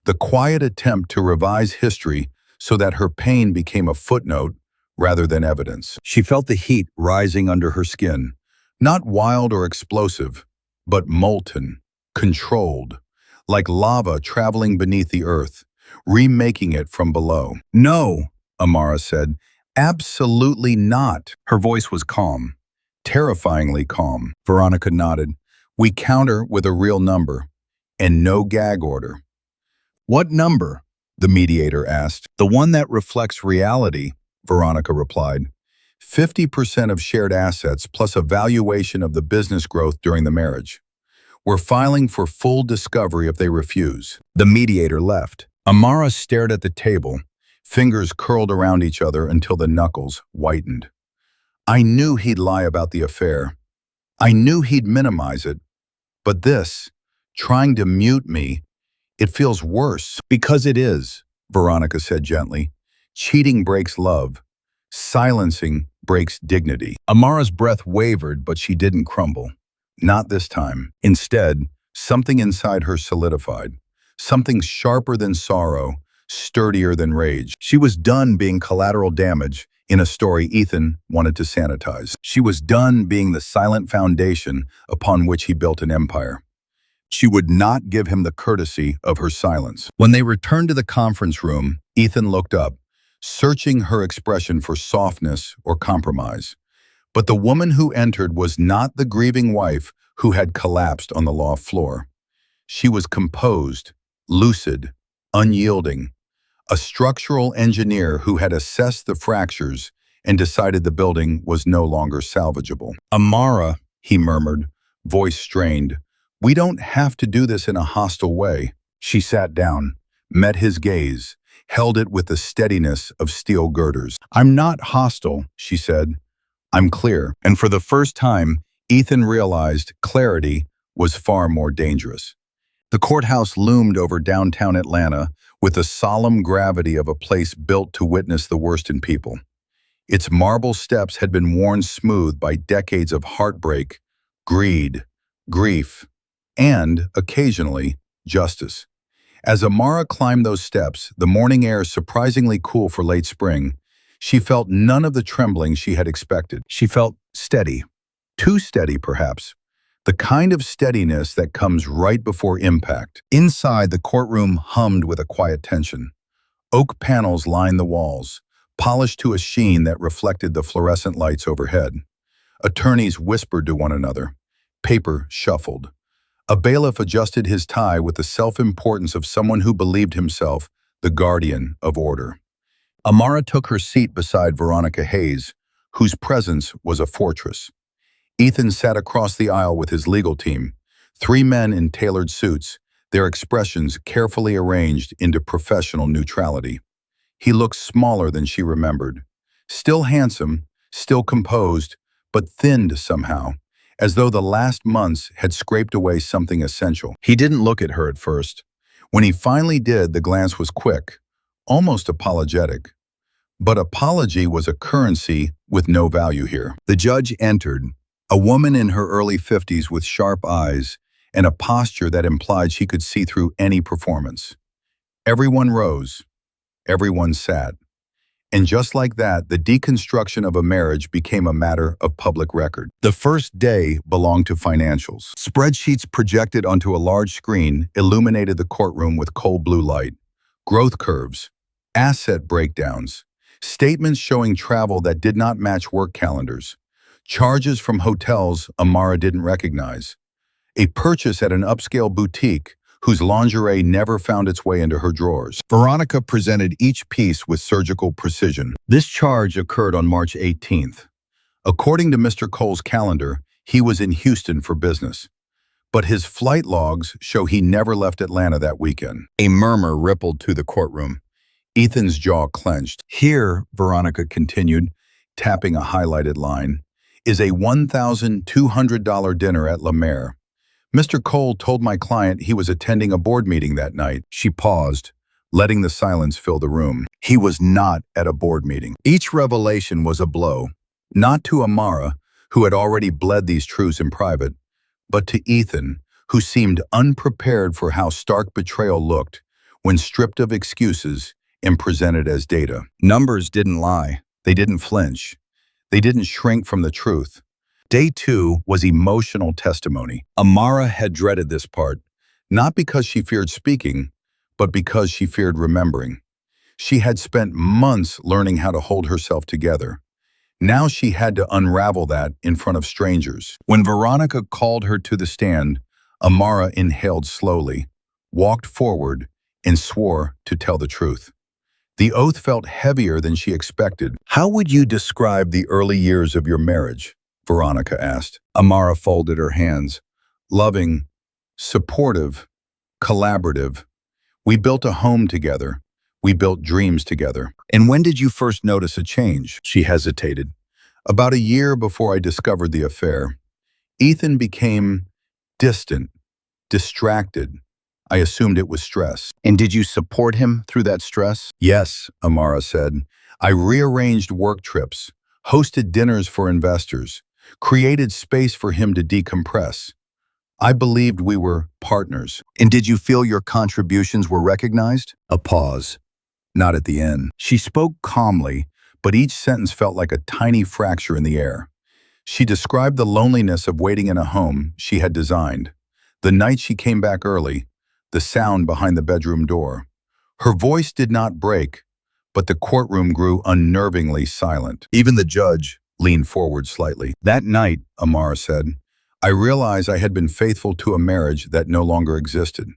the quiet attempt to revise history so that her pain became a footnote rather than evidence. She felt the heat rising under her skin, not wild or explosive, but molten, controlled, like lava traveling beneath the earth, remaking it from below. "No," Amara said. "Absolutely not." Her voice was calm, terrifyingly calm. Veronica nodded. "We counter with a real number, and no gag order." "What number?" the mediator asked. "The one that reflects reality," Veronica replied. 50% of shared assets plus a valuation of the business growth during the marriage. "We're filing for full discovery if they refuse." The mediator left. Amara stared at the table, fingers curled around each other until the knuckles whitened. "I knew he'd lie about the affair. I knew he'd minimize it. But this, trying to mute me, it feels worse." "Because it is," Veronica said gently. "Cheating breaks love. Silencing breaks dignity." Amara's breath wavered, but she didn't crumble. Not this time. Instead, something inside her solidified. Something sharper than sorrow, sturdier than rage. She was done being collateral damage in a story Ethan wanted to sanitize. She was done being the silent foundation upon which he built an empire. She would not give him the courtesy of her silence. When they returned to the conference room, Ethan looked up, searching her expression for softness or compromise. But the woman who entered was not the grieving wife who had collapsed on the loft floor. She was composed, lucid, unyielding, a structural engineer who had assessed the fractures and decided the building was no longer salvageable. "Amara," he murmured, voice strained, "we don't have to do this in a hostile way." She sat down, met his gaze, held it with the steadiness of steel girders. "I'm not hostile," she said. "I'm clear." And for the first time, Ethan realized clarity was far more dangerous. The courthouse loomed over downtown Atlanta with the solemn gravity of a place built to witness the worst in people. Its marble steps had been worn smooth by decades of heartbreak, greed, grief, and, occasionally, justice. As Amara climbed those steps, the morning air surprisingly cool for late spring, she felt none of the trembling she had expected. She felt steady. Too steady, perhaps. The kind of steadiness that comes right before impact. Inside, the courtroom hummed with a quiet tension. Oak panels lined the walls, polished to a sheen that reflected the fluorescent lights overhead. Attorneys whispered to one another. Paper shuffled. A bailiff adjusted his tie with the self-importance of someone who believed himself the guardian of order. Amara took her seat beside Veronica Hayes, whose presence was a fortress. Ethan sat across the aisle with his legal team, 3 men in tailored suits, their expressions carefully arranged into professional neutrality. He looked smaller than she remembered. Still handsome, still composed, but thinned somehow, as though the last months had scraped away something essential. He didn't look at her at first. When he finally did, the glance was quick, almost apologetic. But apology was a currency with no value here. The judge entered, a woman in her early 50s with sharp eyes and a posture that implied she could see through any performance. Everyone rose. Everyone sat. And just like that, the deconstruction of a marriage became a matter of public record. The first day belonged to financials. Spreadsheets projected onto a large screen illuminated the courtroom with cold blue light. Growth curves, asset breakdowns, statements showing travel that did not match work calendars, charges from hotels Amara didn't recognize, a purchase at an upscale boutique whose lingerie never found its way into her drawers. Veronica presented each piece with surgical precision. This charge occurred on March 18th. According to Mr. Cole's calendar, he was in Houston for business. But his flight logs show he never left Atlanta that weekend. A murmur rippled through the courtroom. Ethan's jaw clenched. "Here," Veronica continued, tapping a highlighted line, "is a $1,200 dinner at La Mer. Mr. Cole told my client he was attending a board meeting that night." She paused, letting the silence fill the room. He was not at a board meeting. Each revelation was a blow, not to Amara, who had already bled these truths in private, but to Ethan, who seemed unprepared for how stark betrayal looked when stripped of excuses and presented as data. Numbers didn't lie. They didn't flinch. They didn't shrink from the truth. Day 2 was emotional testimony. Amara had dreaded this part, not because she feared speaking, but because she feared remembering. She had spent months learning how to hold herself together. Now she had to unravel that in front of strangers. When Veronica called her to the stand, Amara inhaled slowly, walked forward, and swore to tell the truth. The oath felt heavier than she expected. "How would you describe the early years of your marriage?" Veronica asked. Amara folded her hands. "Loving, supportive, collaborative. We built a home together. We built dreams together." "And when did you first notice a change?" She hesitated. "About a year before I discovered the affair. Ethan became distant, distracted. I assumed it was stress." "And did you support him through that stress?" "Yes," Amara said. "I rearranged work trips, hosted dinners for investors, created space for him to decompress. I believed we were partners." "And did you feel your contributions were recognized?" A pause. Not at the end. She spoke calmly, but each sentence felt like a tiny fracture in the air. She described the loneliness of waiting in a home she had designed, the night she came back early, the sound behind the bedroom door. Her voice did not break, but the courtroom grew unnervingly silent. Even the judge leaned forward slightly. "That night," Amara said, "I realized I had been faithful to a marriage that no longer existed.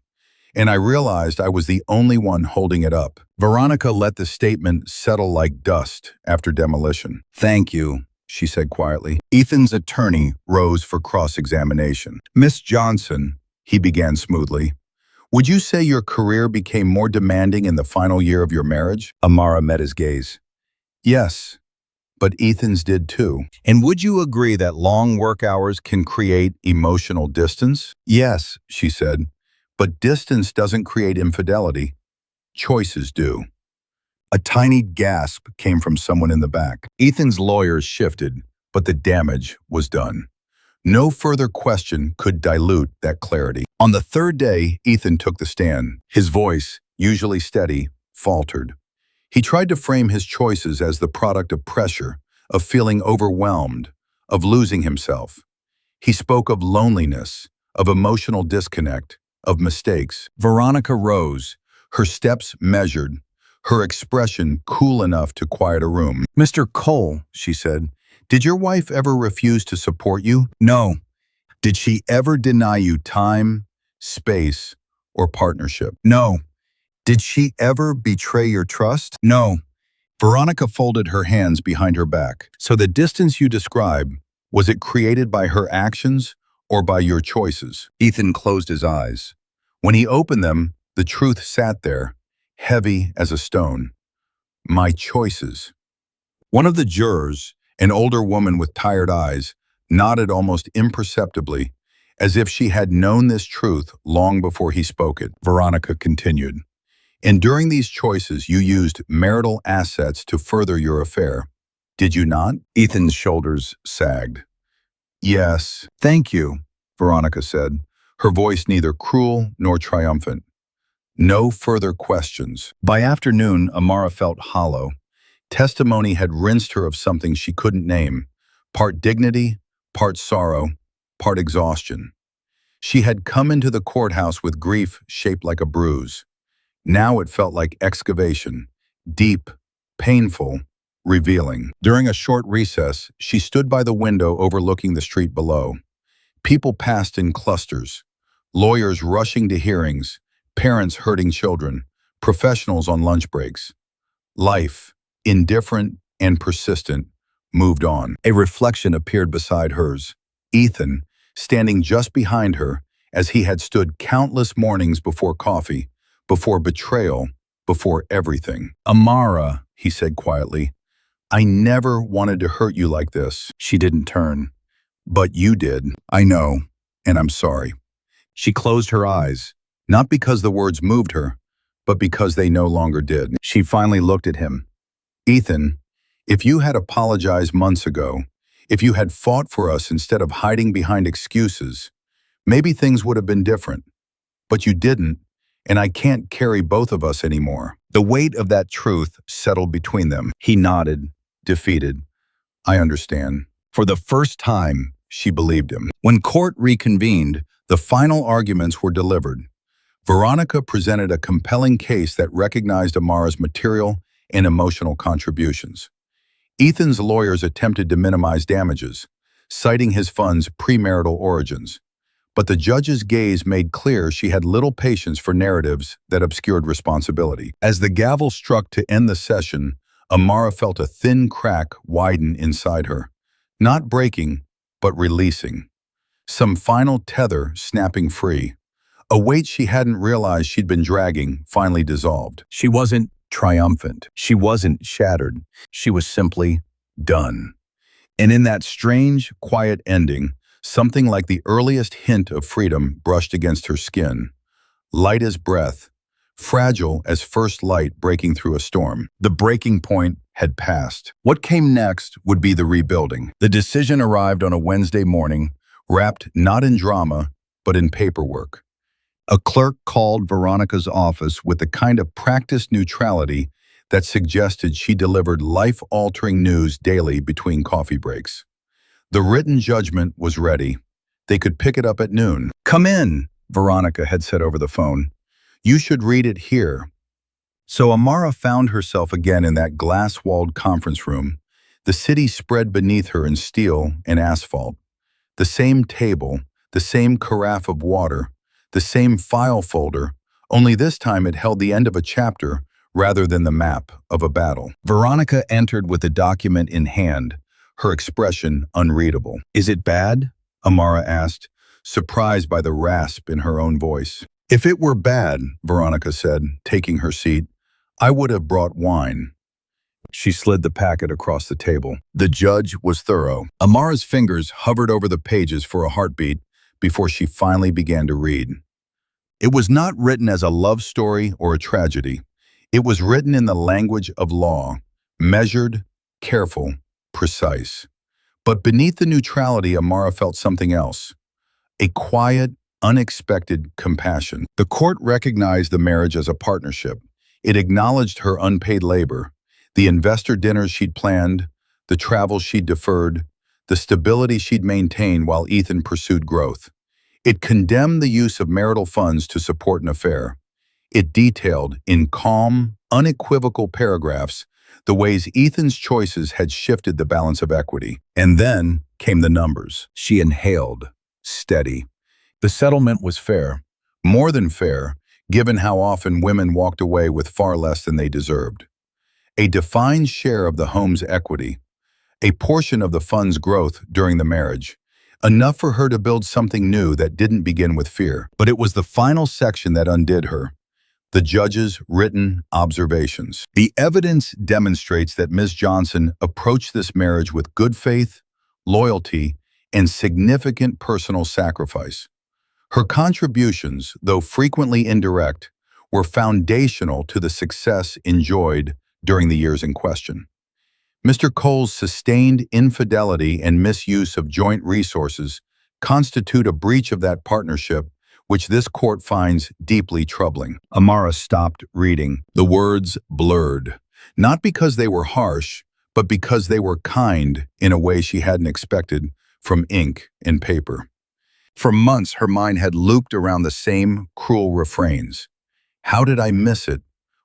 And I realized I was the only one holding it up." Veronica let the statement settle like dust after demolition. "Thank you," she said quietly. Ethan's attorney rose for cross-examination. "Miss Johnson," he began smoothly, "would you say your career became more demanding in the final year of your marriage?" Amara met his gaze. "Yes, but Ethan's did too." "And would you agree that long work hours can create emotional distance?" "Yes," she said, "but distance doesn't create infidelity. Choices do." A tiny gasp came from someone in the back. Ethan's lawyers shifted, but the damage was done. No further question could dilute that clarity. On the third day, Ethan took the stand. His voice, usually steady, faltered. He tried to frame his choices as the product of pressure, of feeling overwhelmed, of losing himself. He spoke of loneliness, of emotional disconnect, of mistakes. Veronica rose, her steps measured, her expression cool enough to quiet a room. "Mr. Cole," she said, "did your wife ever refuse to support you?" "No." "Did she ever deny you time, space, or partnership?" "No." "Did she ever betray your trust?" "No." Veronica folded her hands behind her back. "So the distance you describe, was it created by her actions or by your choices?" Ethan closed his eyes. When he opened them, the truth sat there, heavy as a stone. "My choices." One of the jurors, an older woman with tired eyes, nodded almost imperceptibly, as if she had known this truth long before he spoke it. Veronica continued. "And during these choices, you used marital assets to further your affair, did you not?" Ethan's shoulders sagged. "Yes." "Thank you," Veronica said, her voice neither cruel nor triumphant. No further questions. By afternoon, Amara felt hollow. Testimony had rinsed her of something she couldn't name, part dignity, part sorrow, part exhaustion. She had come into the courthouse with grief shaped like a bruise. Now it felt like excavation, deep, painful, revealing. During a short recess, she stood by the window overlooking the street below. People passed in clusters, lawyers rushing to hearings, parents herding children, professionals on lunch breaks. Life, indifferent and persistent, moved on. A reflection appeared beside hers. Ethan, standing just behind her, as he had stood countless mornings before coffee, before betrayal, before everything. "Amara," he said quietly, "I never wanted to hurt you like this." She didn't turn. "But you did. I know, and I'm sorry." She closed her eyes, not because the words moved her, but because they no longer did. She finally looked at him. "Ethan, if you had apologized months ago, if you had fought for us instead of hiding behind excuses, Maybe things would have been different, but you didn't, and I can't carry both of us anymore." The weight of that truth settled between them. He nodded, defeated. "I understand." For the first time, she believed him. When court reconvened, the final arguments were delivered. Veronica presented a compelling case that recognized Amara's material and emotional contributions. Ethan's lawyers attempted to minimize damages, citing his fund's premarital origins. But the judge's gaze made clear she had little patience for narratives that obscured responsibility. As the gavel struck to end the session, Amara felt a thin crack widen inside her. Not breaking, but releasing. Some final tether snapping free. A weight she hadn't realized she'd been dragging finally dissolved. She wasn't triumphant. She wasn't shattered. She was simply done. And in that strange, quiet ending, something like the earliest hint of freedom brushed against her skin. Light as breath, fragile as first light breaking through a storm. The breaking point had passed. What came next would be the rebuilding. The decision arrived on a Wednesday morning, wrapped not in drama, but in paperwork. A clerk called Veronica's office with the kind of practiced neutrality that suggested she delivered life-altering news daily between coffee breaks. The written judgment was ready. They could pick it up at noon. "Come in," Veronica had said over the phone. "You should read it here." So Amara found herself again in that glass-walled conference room, the city spread beneath her in steel and asphalt. The same table, the same carafe of water, the same file folder, only this time it held the end of a chapter rather than the map of a battle. Veronica entered with the document in hand, her expression unreadable. "Is it bad?" Amara asked, surprised by the rasp in her own voice. "If it were bad," Veronica said, taking her seat, "I would have brought wine." She slid the packet across the table. The judge was thorough. Amara's fingers hovered over the pages for a heartbeat before she finally began to read. It was not written as a love story or a tragedy. It was written in the language of law, measured, careful, precise. But beneath the neutrality, Amara felt something else. A quiet, unexpected compassion. The court recognized the marriage as a partnership. It acknowledged her unpaid labor, the investor dinners she'd planned, the travel she'd deferred, the stability she'd maintained while Ethan pursued growth. It condemned the use of marital funds to support an affair. It detailed, in calm, unequivocal paragraphs, the ways Ethan's choices had shifted the balance of equity. And then came the numbers. She inhaled, steady. The settlement was fair. More than fair, given how often women walked away with far less than they deserved. A defined share of the home's equity, a portion of the fund's growth during the marriage, enough for her to build something new that didn't begin with fear. But it was the final section that undid her. The judge's written observations. The evidence demonstrates that Ms. Johnson approached this marriage with good faith, loyalty, and significant personal sacrifice. Her contributions, though frequently indirect, were foundational to the success enjoyed during the years in question. Mr. Cole's sustained infidelity and misuse of joint resources constitute a breach of that partnership, which this court finds deeply troubling. Amara stopped reading. The words blurred, not because they were harsh, but because they were kind in a way she hadn't expected from ink and paper. For months, her mind had looped around the same cruel refrains. How did I miss it?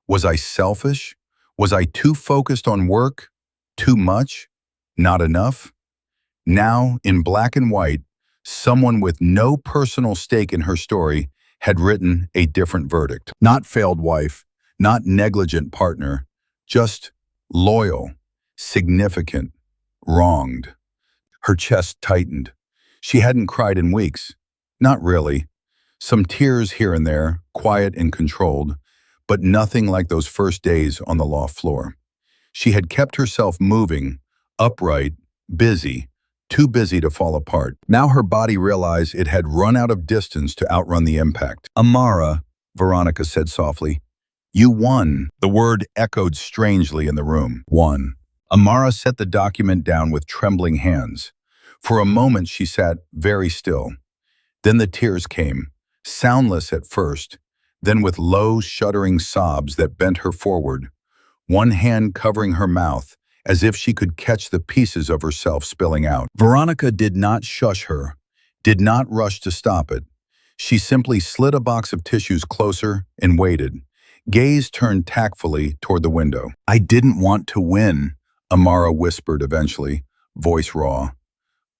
Was I selfish? Was I too focused on work? Too much? Not enough? Now, in black and white, someone with no personal stake in her story had written a different verdict. Not failed wife, not negligent partner, just loyal, significant, wronged. Her chest tightened. She hadn't cried in weeks. Not really. Some tears here and there, quiet and controlled, but nothing like those first days on the law floor. She had kept herself moving, upright, busy, too busy to fall apart. Now her body realized it had run out of distance to outrun the impact. "Amara," Veronica said softly, "you won." The word echoed strangely in the room. Won. Amara set the document down with trembling hands. For a moment she sat very still. Then the tears came, soundless at first, then with low, shuddering sobs that bent her forward, one hand covering her mouth, as if she could catch the pieces of herself spilling out. Veronica did not shush her, did not rush to stop it. She simply slid a box of tissues closer and waited, gaze turned tactfully toward the window. "I didn't want to win," Amara whispered eventually, voice raw.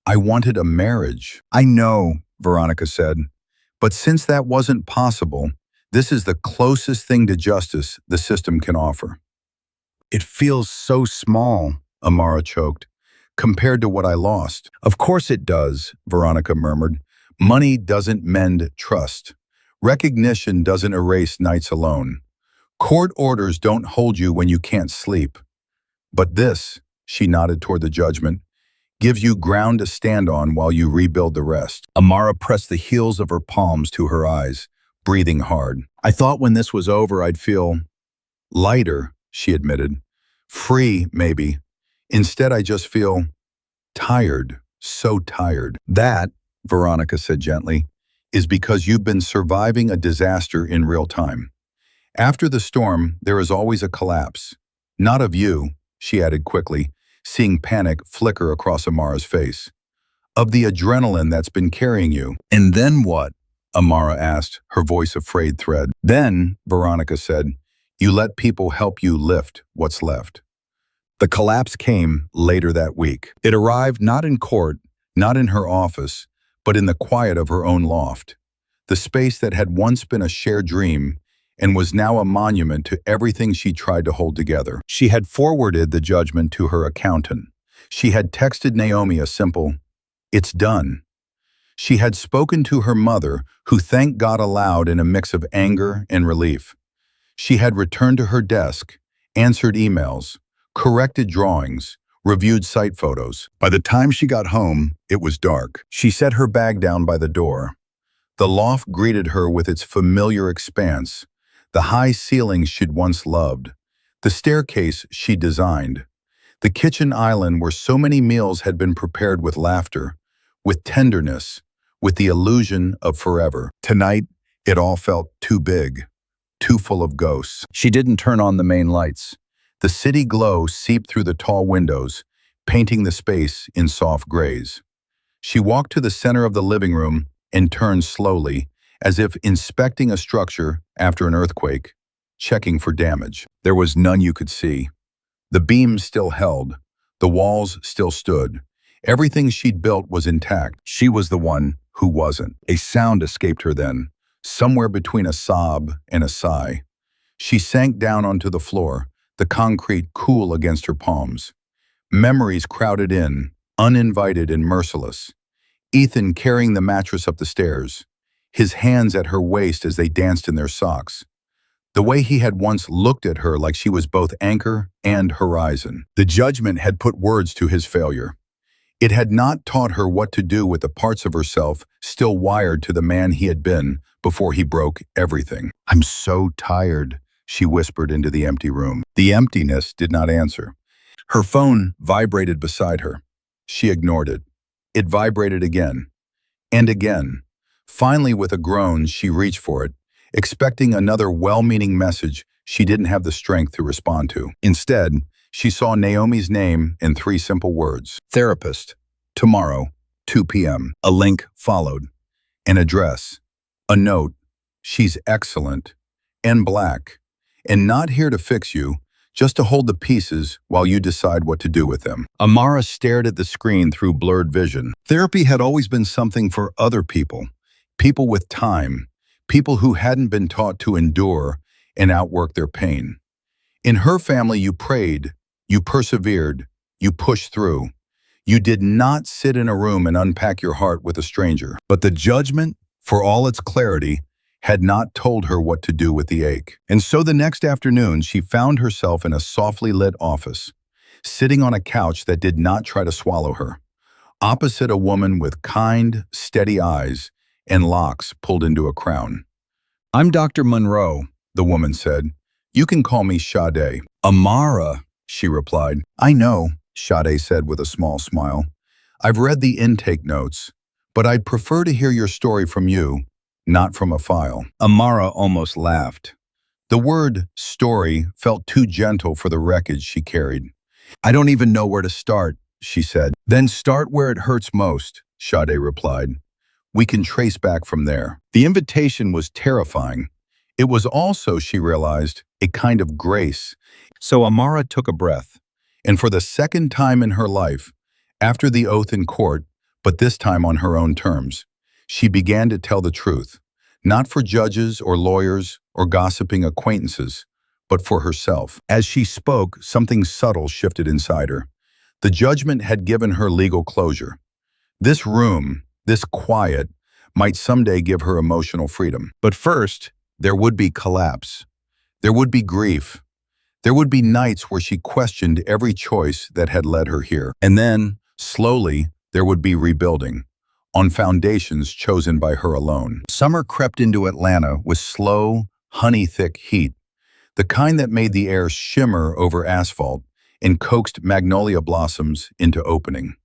"I wanted a marriage." "I know," Veronica said. "But since that wasn't possible, this is the closest thing to justice the system can offer." "It feels so small," Amara choked, "compared to what I lost." "Of course it does," Veronica murmured. "Money doesn't mend trust. Recognition doesn't erase nights alone. Court orders don't hold you when you can't sleep. But this," she nodded toward the judgment, "gives you ground to stand on while you rebuild the rest." Amara pressed the heels of her palms to her eyes, breathing hard. "I thought when this was over I'd feel lighter," she admitted. "Free, maybe. Instead, I just feel tired, so tired." "That," Veronica said gently, "is because you've been surviving a disaster in real time. After the storm, there is always a collapse. Not of you," she added quickly, seeing panic flicker across Amara's face. "Of the adrenaline that's been carrying you." "And then what?" Amara asked, her voice a frayed thread. "Then," Veronica said, "you let people help you lift what's left." The collapse came later that week. It arrived not in court, not in her office, but in the quiet of her own loft. The space that had once been a shared dream and was now a monument to everything she tried to hold together. She had forwarded the judgment to her accountant. She had texted Naomi a simple, "It's done." She had spoken to her mother, who thanked God aloud in a mix of anger and relief. She had returned to her desk, answered emails, corrected drawings, reviewed site photos. By the time she got home, it was dark. She set her bag down by the door. The loft greeted her with its familiar expanse, the high ceilings she'd once loved, the staircase she designed, the kitchen island where so many meals had been prepared with laughter, with tenderness, with the illusion of forever. Tonight, it all felt too big, too full of ghosts. She didn't turn on the main lights. The city glow seeped through the tall windows, painting the space in soft grays. She walked to the center of the living room and turned slowly, as if inspecting a structure after an earthquake, checking for damage. There was none you could see. The beams still held. The walls still stood. Everything she'd built was intact. She was the one who wasn't. A sound escaped her then, somewhere between a sob and a sigh. She sank down onto the floor, the concrete cool against her palms. Memories crowded in, uninvited and merciless. Ethan carrying the mattress up the stairs, his hands at her waist as they danced in their socks. The way he had once looked at her like she was both anchor and horizon. The judgment had put words to his failure. It had not taught her what to do with the parts of herself still wired to the man he had been before he broke everything. "I'm so tired," she whispered into the empty room. The emptiness did not answer. Her phone vibrated beside her. She ignored it. It vibrated again and again. Finally, with a groan, she reached for it, expecting another well-meaning message she didn't have the strength to respond to. Instead, she saw Naomi's name in 3 simple words. Therapist. Tomorrow, 2 p.m. A link followed. An address. A note. She's excellent. And black. And not here to fix you, just to hold the pieces while you decide what to do with them. Amara stared at the screen through blurred vision. Therapy had always been something for other people. People with time. People who hadn't been taught to endure and outwork their pain. In her family, you prayed, you persevered, you pushed through. You did not sit in a room and unpack your heart with a stranger. But the judgment, for all its clarity, had not told her what to do with the ache. And so the next afternoon, she found herself in a softly lit office, sitting on a couch that did not try to swallow her, opposite a woman with kind, steady eyes and locks pulled into a crown. "I'm Dr. Monroe," the woman said. "You can call me Sade." "Amara," she replied. "I know," Sade said with a small smile. "I've read the intake notes. But I'd prefer to hear your story from you, not from a file. Amara almost laughed. The word story felt too gentle for the wreckage she carried. I don't even know where to start, she said. Then start where it hurts most, Sade replied. We can trace back from there. The invitation was terrifying. It was also, she realized, a kind of grace. So Amara took a breath. And for the second time in her life, after the oath in court, but this time on her own terms, she began to tell the truth, not for judges or lawyers or gossiping acquaintances, but for herself. As she spoke, something subtle shifted inside her. The judgment had given her legal closure. This room, this quiet, might someday give her emotional freedom. But first, there would be collapse. There would be grief. There would be nights where she questioned every choice that had led her here. And then, slowly, there would be rebuilding, on foundations chosen by her alone. Summer crept into Atlanta with slow, honey-thick heat, the kind that made the air shimmer over asphalt and coaxed magnolia blossoms into opening.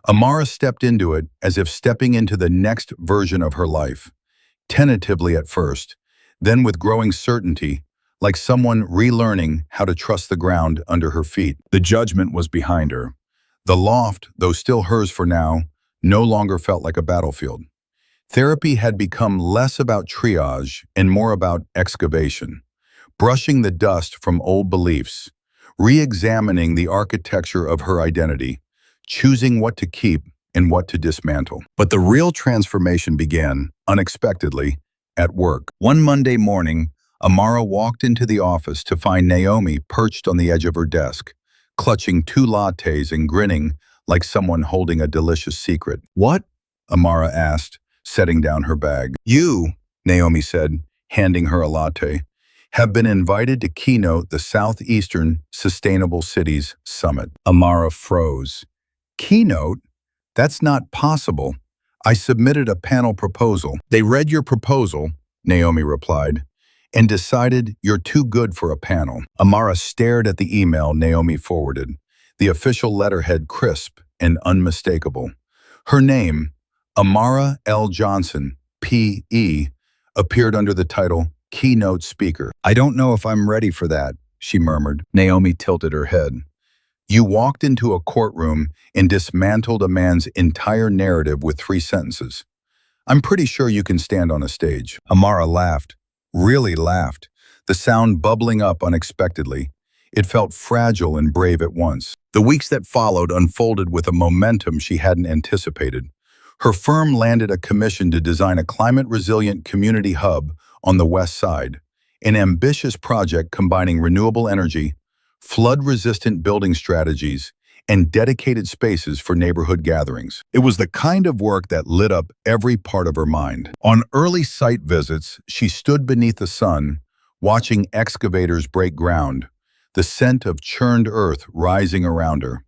Amara stepped into it as if stepping into the next version of her life, tentatively at first, then with growing certainty, like someone relearning how to trust the ground under her feet. The judgment was behind her. The loft, though still hers for now, no longer felt like a battlefield. Therapy had become less about triage and more about excavation, brushing the dust from old beliefs, re-examining the architecture of her identity, choosing what to keep and what to dismantle. But the real transformation began, unexpectedly, at work. One Monday morning, Amara walked into the office to find Naomi perched on the edge of her desk, clutching 2 lattes and grinning like someone holding a delicious secret. What? Amara asked, setting down her bag. You, Naomi said, handing her a latte, have been invited to keynote the Southeastern Sustainable Cities Summit. Amara froze. Keynote? That's not possible. I submitted a panel proposal. They read your proposal, Naomi replied, and decided you're too good for a panel. Amara stared at the email Naomi forwarded, the official letterhead crisp and unmistakable. Her name, Amara L. Johnson, P.E., appeared under the title Keynote Speaker. I don't know if I'm ready for that, she murmured. Naomi tilted her head. You walked into a courtroom and dismantled a man's entire narrative with 3 sentences. I'm pretty sure you can stand on a stage. Amara laughed. Really laughed, the sound bubbling up unexpectedly. It felt fragile and brave at once. The weeks that followed unfolded with a momentum she hadn't anticipated. Her firm landed a commission to design a climate-resilient community hub on the west side, an ambitious project combining renewable energy, flood-resistant building strategies, and dedicated spaces for neighborhood gatherings. It was the kind of work that lit up every part of her mind. On early site visits, she stood beneath the sun, watching excavators break ground, the scent of churned earth rising around her.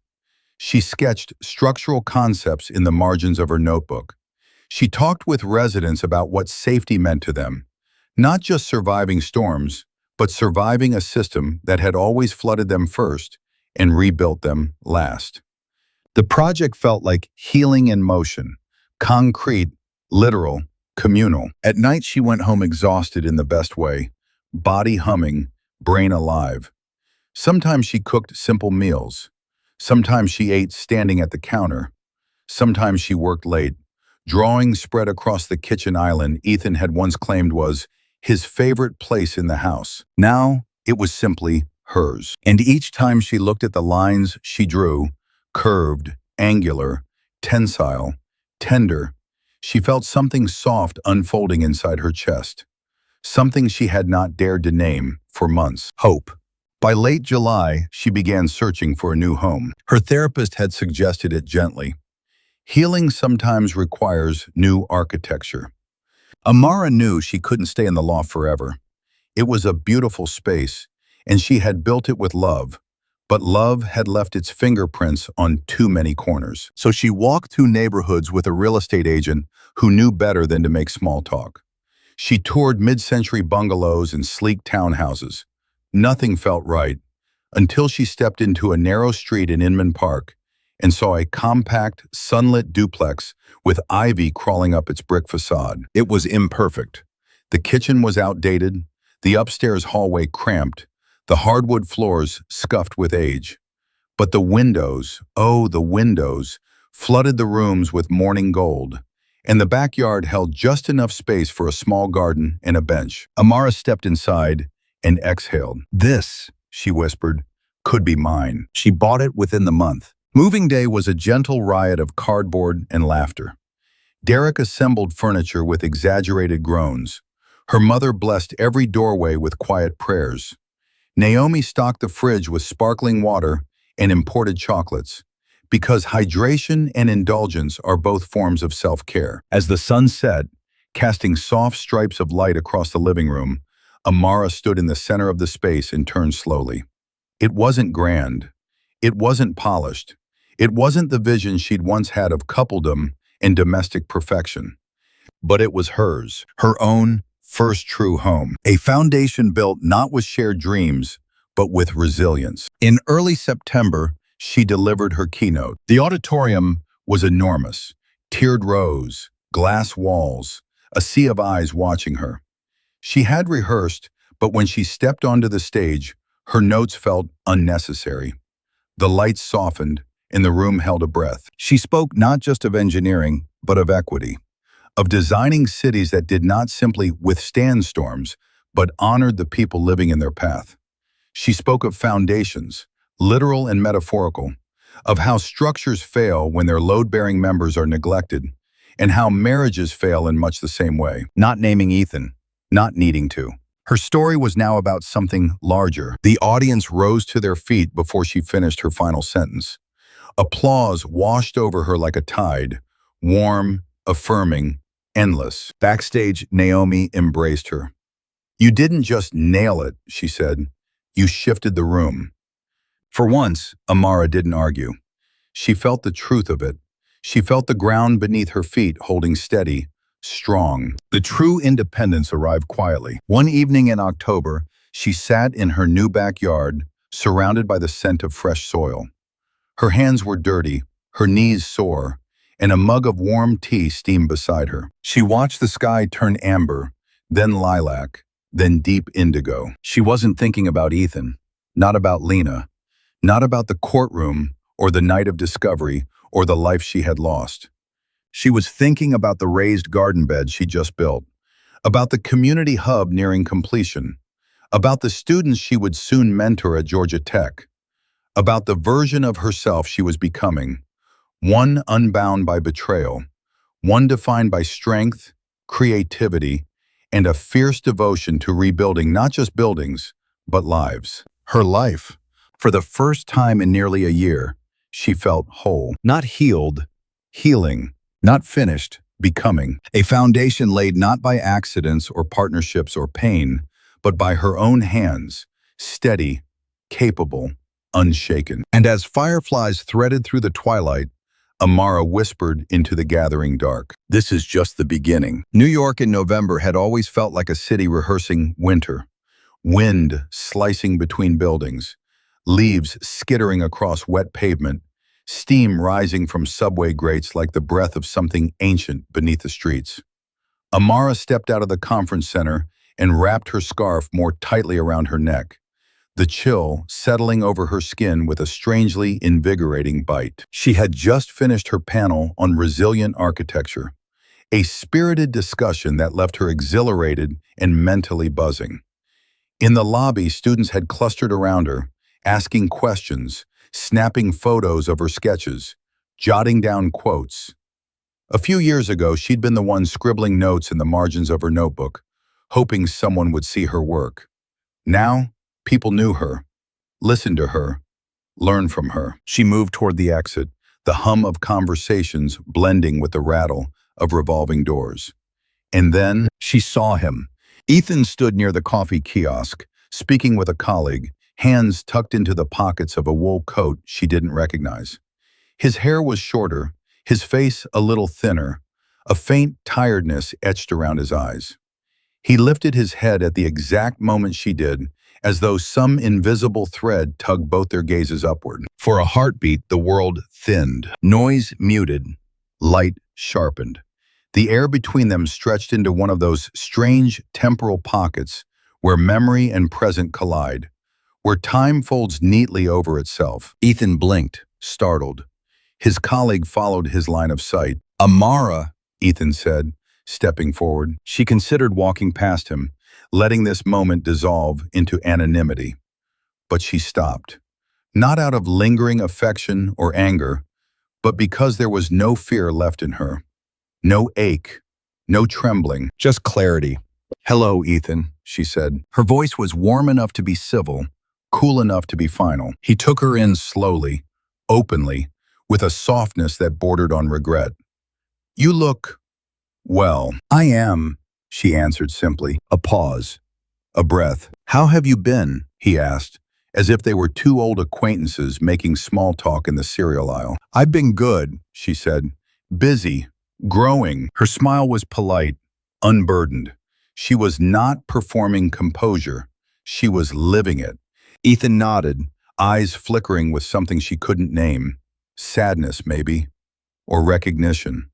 She sketched structural concepts in the margins of her notebook. She talked with residents about what safety meant to them, not just surviving storms, but surviving a system that had always flooded them first and rebuilt them last. The project felt like healing in motion, concrete, literal, communal. At night she went home exhausted in the best way, body humming, brain alive. Sometimes she cooked simple meals. Sometimes she ate standing at the counter. Sometimes she worked late. Drawings spread across the kitchen island Ethan had once claimed was his favorite place in the house. Now it was simply hers. And each time she looked at the lines she drew, curved, angular, tensile, tender, she felt something soft unfolding inside her chest. Something she had not dared to name for months. Hope. By late July, she began searching for a new home. Her therapist had suggested it gently. Healing sometimes requires new architecture. Amara knew she couldn't stay in the loft forever. It was a beautiful space, and she had built it with love, but love had left its fingerprints on too many corners. So she walked through neighborhoods with a real estate agent who knew better than to make small talk. She toured mid-century bungalows and sleek townhouses. Nothing felt right until she stepped into a narrow street in Inman Park and saw a compact, sunlit duplex with ivy crawling up its brick facade. It was imperfect. The kitchen was outdated, the upstairs hallway cramped, the hardwood floors scuffed with age. But the windows, oh, the windows, flooded the rooms with morning gold, and the backyard held just enough space for a small garden and a bench. Amara stepped inside and exhaled. "This," she whispered, "could be mine." She bought it within the month. Moving day was a gentle riot of cardboard and laughter. Derek assembled furniture with exaggerated groans. Her mother blessed every doorway with quiet prayers. Naomi stocked the fridge with sparkling water and imported chocolates, because hydration and indulgence are both forms of self-care. As the sun set, casting soft stripes of light across the living room, Amara stood in the center of the space and turned slowly. It wasn't grand. It wasn't polished. It wasn't the vision she'd once had of coupledom and domestic perfection. But it was hers, her own first true home. A foundation built not with shared dreams, but with resilience. In early September, she delivered her keynote. The auditorium was enormous. Tiered rows, glass walls, a sea of eyes watching her. She had rehearsed, but when she stepped onto the stage, her notes felt unnecessary. The lights softened, and the room held a breath. She spoke not just of engineering, but of equity, of designing cities that did not simply withstand storms, but honored the people living in their path. She spoke of foundations, literal and metaphorical, of how structures fail when their load-bearing members are neglected, and how marriages fail in much the same way. Not naming Ethan, not needing to. Her story was now about something larger. The audience rose to their feet before she finished her final sentence. Applause washed over her like a tide, warm, affirming, endless. Backstage, Naomi embraced her. "You didn't just nail it," she said. "You shifted the room." For once, Amara didn't argue. She felt the truth of it. She felt the ground beneath her feet holding steady, strong. The true independence arrived quietly. One evening in October, she sat in her new backyard, surrounded by the scent of fresh soil. Her hands were dirty, her knees sore, and a mug of warm tea steamed beside her. She watched the sky turn amber, then lilac, then deep indigo. She wasn't thinking about Ethan, not about Lena, not about the courtroom or the night of discovery or the life she had lost. She was thinking about the raised garden bed she just built, about the community hub nearing completion, about the students she would soon mentor at Georgia Tech, about the version of herself she was becoming, one unbound by betrayal, one defined by strength, creativity, and a fierce devotion to rebuilding not just buildings, but lives. Her life. For the first time in nearly a year, she felt whole. Not healed, healing. Not finished, becoming. A foundation laid not by accidents or partnerships or pain, but by her own hands, steady, capable, unshaken. And as fireflies threaded through the twilight, Amara whispered into the gathering dark. This is just the beginning. New York in November had always felt like a city rehearsing winter. Wind slicing between buildings, leaves skittering across wet pavement, steam rising from subway grates like the breath of something ancient beneath the streets. Amara stepped out of the conference center and wrapped her scarf more tightly around her neck, the chill settling over her skin with a strangely invigorating bite. She had just finished her panel on resilient architecture, a spirited discussion that left her exhilarated and mentally buzzing. In the lobby, students had clustered around her, asking questions, snapping photos of her sketches, jotting down quotes. A few years ago, she'd been the one scribbling notes in the margins of her notebook, hoping someone would see her work. Now, people knew her, listened to her, learned from her. She moved toward the exit, the hum of conversations blending with the rattle of revolving doors. And then she saw him. Ethan stood near the coffee kiosk, speaking with a colleague, hands tucked into the pockets of a wool coat she didn't recognize. His hair was shorter, his face a little thinner, a faint tiredness etched around his eyes. He lifted his head at the exact moment she did, as though some invisible thread tugged both their gazes upward. For a heartbeat, the world thinned. Noise muted. Light sharpened. The air between them stretched into one of those strange temporal pockets where memory and present collide, where time folds neatly over itself. Ethan blinked, startled. His colleague followed his line of sight. "Amara," Ethan said, stepping forward. She considered walking past him, letting this moment dissolve into anonymity. But she stopped, not out of lingering affection or anger, but because there was no fear left in her. No ache, no trembling, just clarity. "Hello, Ethan," she said. Her voice was warm enough to be civil, cool enough to be final. He took her in slowly, openly, with a softness that bordered on regret. "You look, well." "I am," she answered simply. A pause, a breath. "How have you been?" he asked, as if they were two old acquaintances making small talk in the cereal aisle. "I've been good," she said. "Busy, growing." Her smile was polite, unburdened. She was not performing composure. She was living it. Ethan nodded, eyes flickering with something she couldn't name. Sadness, maybe, or recognition,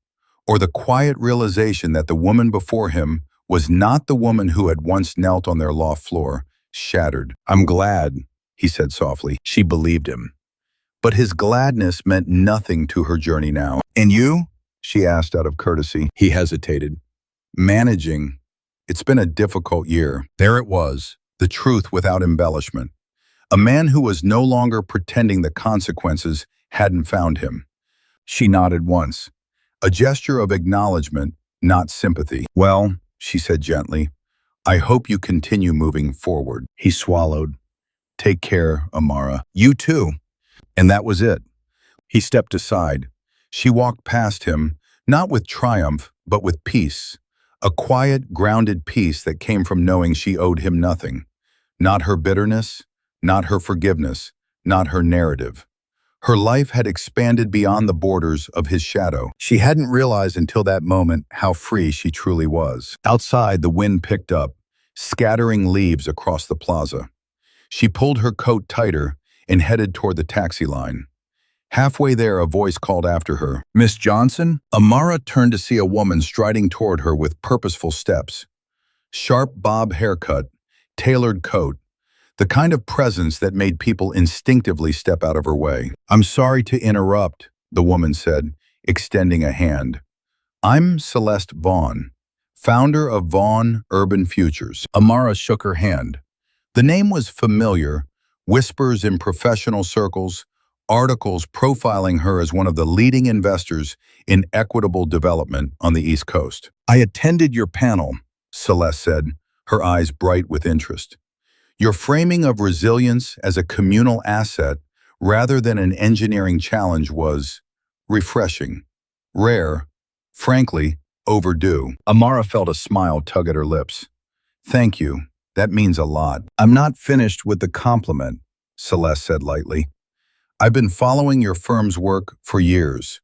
or the quiet realization that the woman before him was not the woman who had once knelt on their loft floor, shattered. "I'm glad," he said softly. She believed him. But his gladness meant nothing to her journey now. "And you?" she asked out of courtesy. He hesitated. "Managing. It's been a difficult year." There it was, the truth without embellishment. A man who was no longer pretending the consequences hadn't found him. She nodded once, a gesture of acknowledgement, not sympathy. "Well," she said gently, "I hope you continue moving forward." He swallowed. "Take care, Amara." "You too." And that was it. He stepped aside. She walked past him, not with triumph, but with peace. A quiet, grounded peace that came from knowing she owed him nothing. Not her bitterness, not her forgiveness, not her narrative. Her life had expanded beyond the borders of his shadow. She hadn't realized until that moment how free she truly was. Outside, the wind picked up, scattering leaves across the plaza. She pulled her coat tighter and headed toward the taxi line. Halfway there, a voice called after her. "Miss Johnson?" Amara turned to see a woman striding toward her with purposeful steps. Sharp bob haircut, tailored coat, the kind of presence that made people instinctively step out of her way. "I'm sorry to interrupt," the woman said, extending a hand. "I'm Celeste Vaughn, founder of Vaughn Urban Futures." Amara shook her hand. The name was familiar, whispers in professional circles, articles profiling her as one of the leading investors in equitable development on the East Coast. "I attended your panel," Celeste said, her eyes bright with interest. "Your framing of resilience as a communal asset rather than an engineering challenge was refreshing, rare, frankly, overdue." Amara felt a smile tug at her lips. "Thank you. That means a lot." "I'm not finished with the compliment," Celeste said lightly. "I've been following your firm's work for years,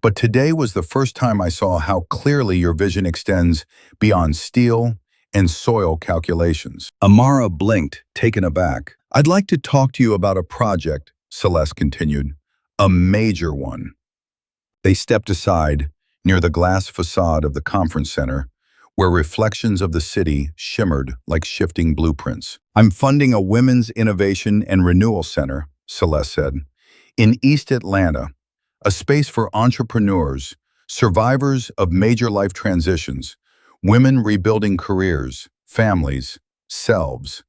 but today was the first time I saw how clearly your vision extends beyond steel and soil calculations." Amara blinked, taken aback. "I'd like to talk to you about a project," Celeste continued. "A major one." They stepped aside, near the glass facade of the conference center, where reflections of the city shimmered like shifting blueprints. "I'm funding a women's innovation and renewal center," Celeste said, "in East Atlanta, a space for entrepreneurs, survivors of major life transitions, women rebuilding careers, families, selves,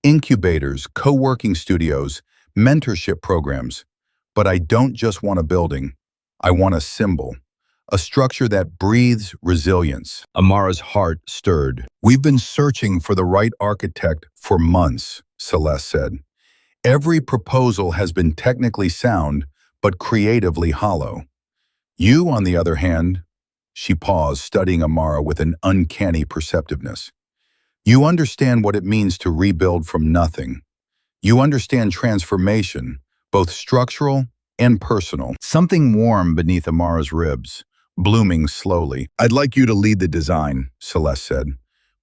incubators, co-working studios, mentorship programs. But I don't just want a building. I want a symbol, a structure that breathes resilience." Amara's heart stirred. "We've been searching for the right architect for months," Celeste said. "Every proposal has been technically sound, but creatively hollow. You, on the other hand," she paused, studying Amara with an uncanny perceptiveness. "You understand what it means to rebuild from nothing. You understand transformation, both structural and personal." Something warm beneath Amara's ribs, blooming slowly. "I'd like you to lead the design," Celeste said.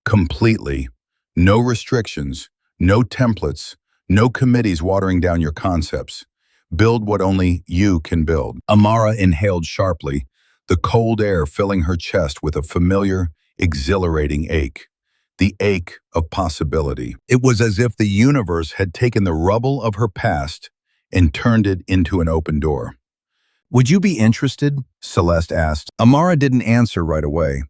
"Completely. No restrictions, No templates, no committees watering down your concepts. Build what only you can build. Amara inhaled sharply, the cold air filling her chest with a familiar, exhilarating ache. The ache of possibility. It was as if the universe had taken the rubble of her past and turned it into an open door. "Would you be interested?" Celeste asked. Amara didn't answer right away.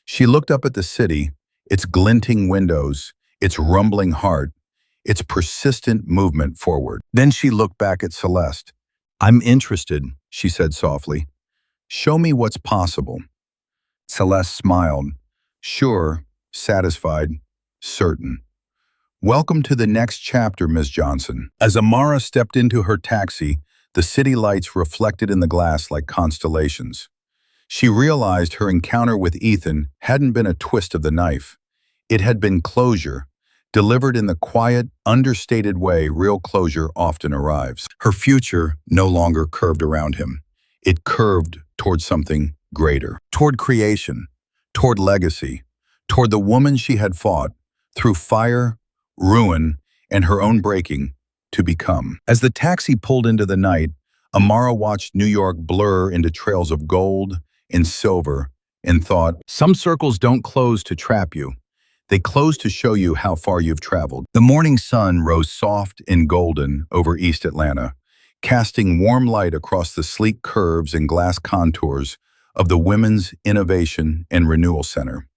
She looked up at the city, its glinting windows, its rumbling heart, its persistent movement forward. Then she looked back at Celeste. "I'm interested," she said softly. "Show me what's possible." Celeste smiled. "Sure, satisfied, certain." "Welcome to the next chapter, Miss Johnson." As Amara stepped into her taxi, the city lights reflected in the glass like constellations. She realized her encounter with Ethan hadn't been a twist of the knife. It had been closure, delivered in the quiet, understated way real closure often arrives. Her future no longer curved around him. It curved toward something greater, toward creation, toward legacy, toward the woman she had fought, through fire, ruin, and her own breaking, to become. As the taxi pulled into the night, Amara watched New York blur into trails of gold and silver and thought, some circles don't close to trap you. They close to show you how far you've traveled. The morning sun rose soft and golden over East Atlanta, casting warm light across the sleek curves and glass contours of the Women's Innovation and Renewal Center.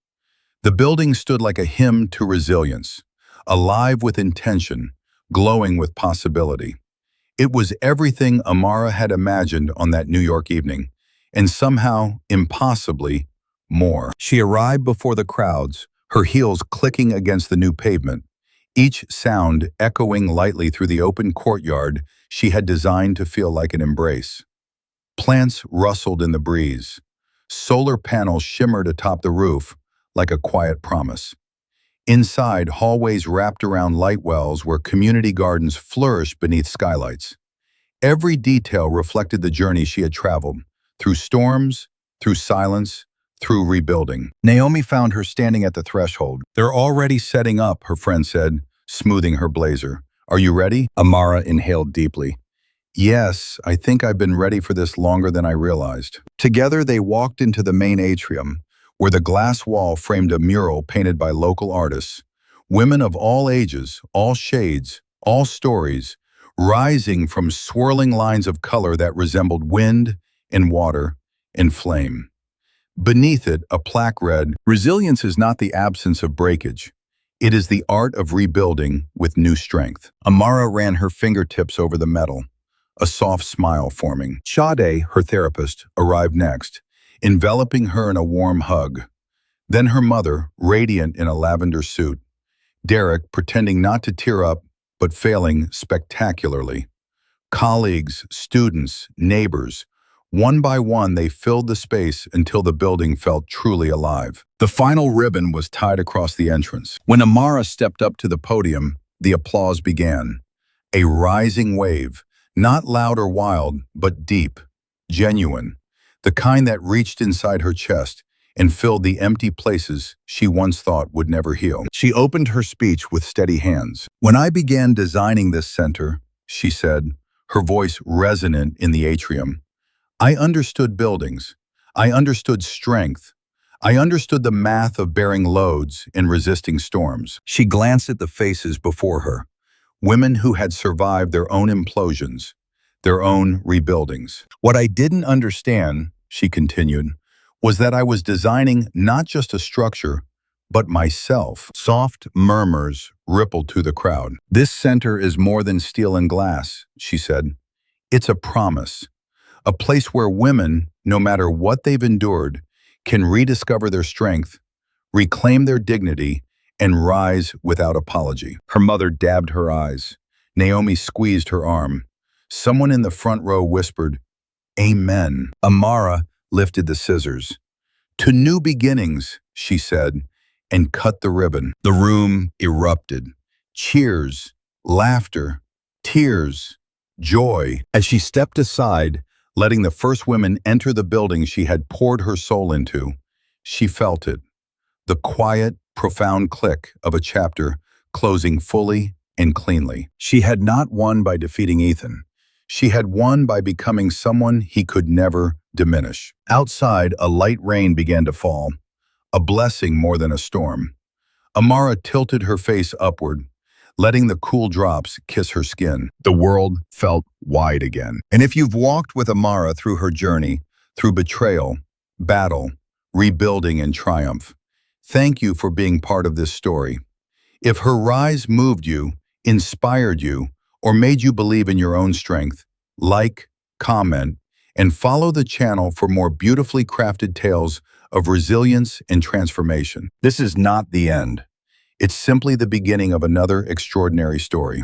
The building stood like a hymn to resilience, alive with intention, glowing with possibility. It was everything Amara had imagined on that New York evening, and somehow, impossibly, more. She arrived before the crowds, her heels clicking against the new pavement, each sound echoing lightly through the open courtyard she had designed to feel like an embrace. Plants rustled in the breeze. Solar panels shimmered atop the roof like a quiet promise. Inside, hallways wrapped around light wells where community gardens flourished beneath skylights. Every detail reflected the journey she had traveled, through storms, through silence, through rebuilding. Naomi found her standing at the threshold. "They're already setting up," her friend said, smoothing her blazer. "Are you ready?" Amara inhaled deeply. "Yes, I think I've been ready for this longer than I realized." Together they walked into the main atrium, where the glass wall framed a mural painted by local artists, women of all ages, all shades, all stories, rising from swirling lines of color that resembled wind and water and flame. Beneath it, a plaque read, "Resilience is not the absence of breakage. It is the art of rebuilding with new strength." Amara ran her fingertips over the metal, a soft smile forming. Sade, her therapist, arrived next, enveloping her in a warm hug. Then her mother, radiant in a lavender suit. Derek, pretending not to tear up, but failing spectacularly. Colleagues, students, neighbors, one by one they filled the space until the building felt truly alive. The final ribbon was tied across the entrance. When Amara stepped up to the podium, the applause began. A rising wave, not loud or wild, but deep, genuine, the kind that reached inside her chest and filled the empty places she once thought would never heal. She opened her speech with steady hands. "When I began designing this center," she said, her voice resonant in the atrium, "I understood buildings. I understood strength. I understood the math of bearing loads and resisting storms." She glanced at the faces before her, women who had survived their own implosions, their own rebuildings. "What I didn't understand," she continued, "was that I was designing not just a structure, but myself." Soft murmurs rippled through the crowd. "This center is more than steel and glass," she said. "It's a promise. A place where women, no matter what they've endured, can rediscover their strength, reclaim their dignity, and rise without apology." Her mother dabbed her eyes. Naomi squeezed her arm. Someone in the front row whispered, "Amen." Amara lifted the scissors. "To new beginnings," she said, and cut the ribbon. The room erupted. Cheers, laughter, tears, joy. As she stepped aside, letting the first women enter the building she had poured her soul into, she felt it. The quiet, profound click of a chapter closing fully and cleanly. She had not won by defeating Ethan. She had won by becoming someone he could never diminish. Outside, a light rain began to fall, a blessing more than a storm. Amara tilted her face upward, letting the cool drops kiss her skin. The world felt wide again. And if you've walked with Amara through her journey, through betrayal, battle, rebuilding, and triumph, thank you for being part of this story. If her rise moved you, inspired you, or made you believe in your own strength, like, comment, and follow the channel for more beautifully crafted tales of resilience and transformation. This is not the end. It's simply the beginning of another extraordinary story.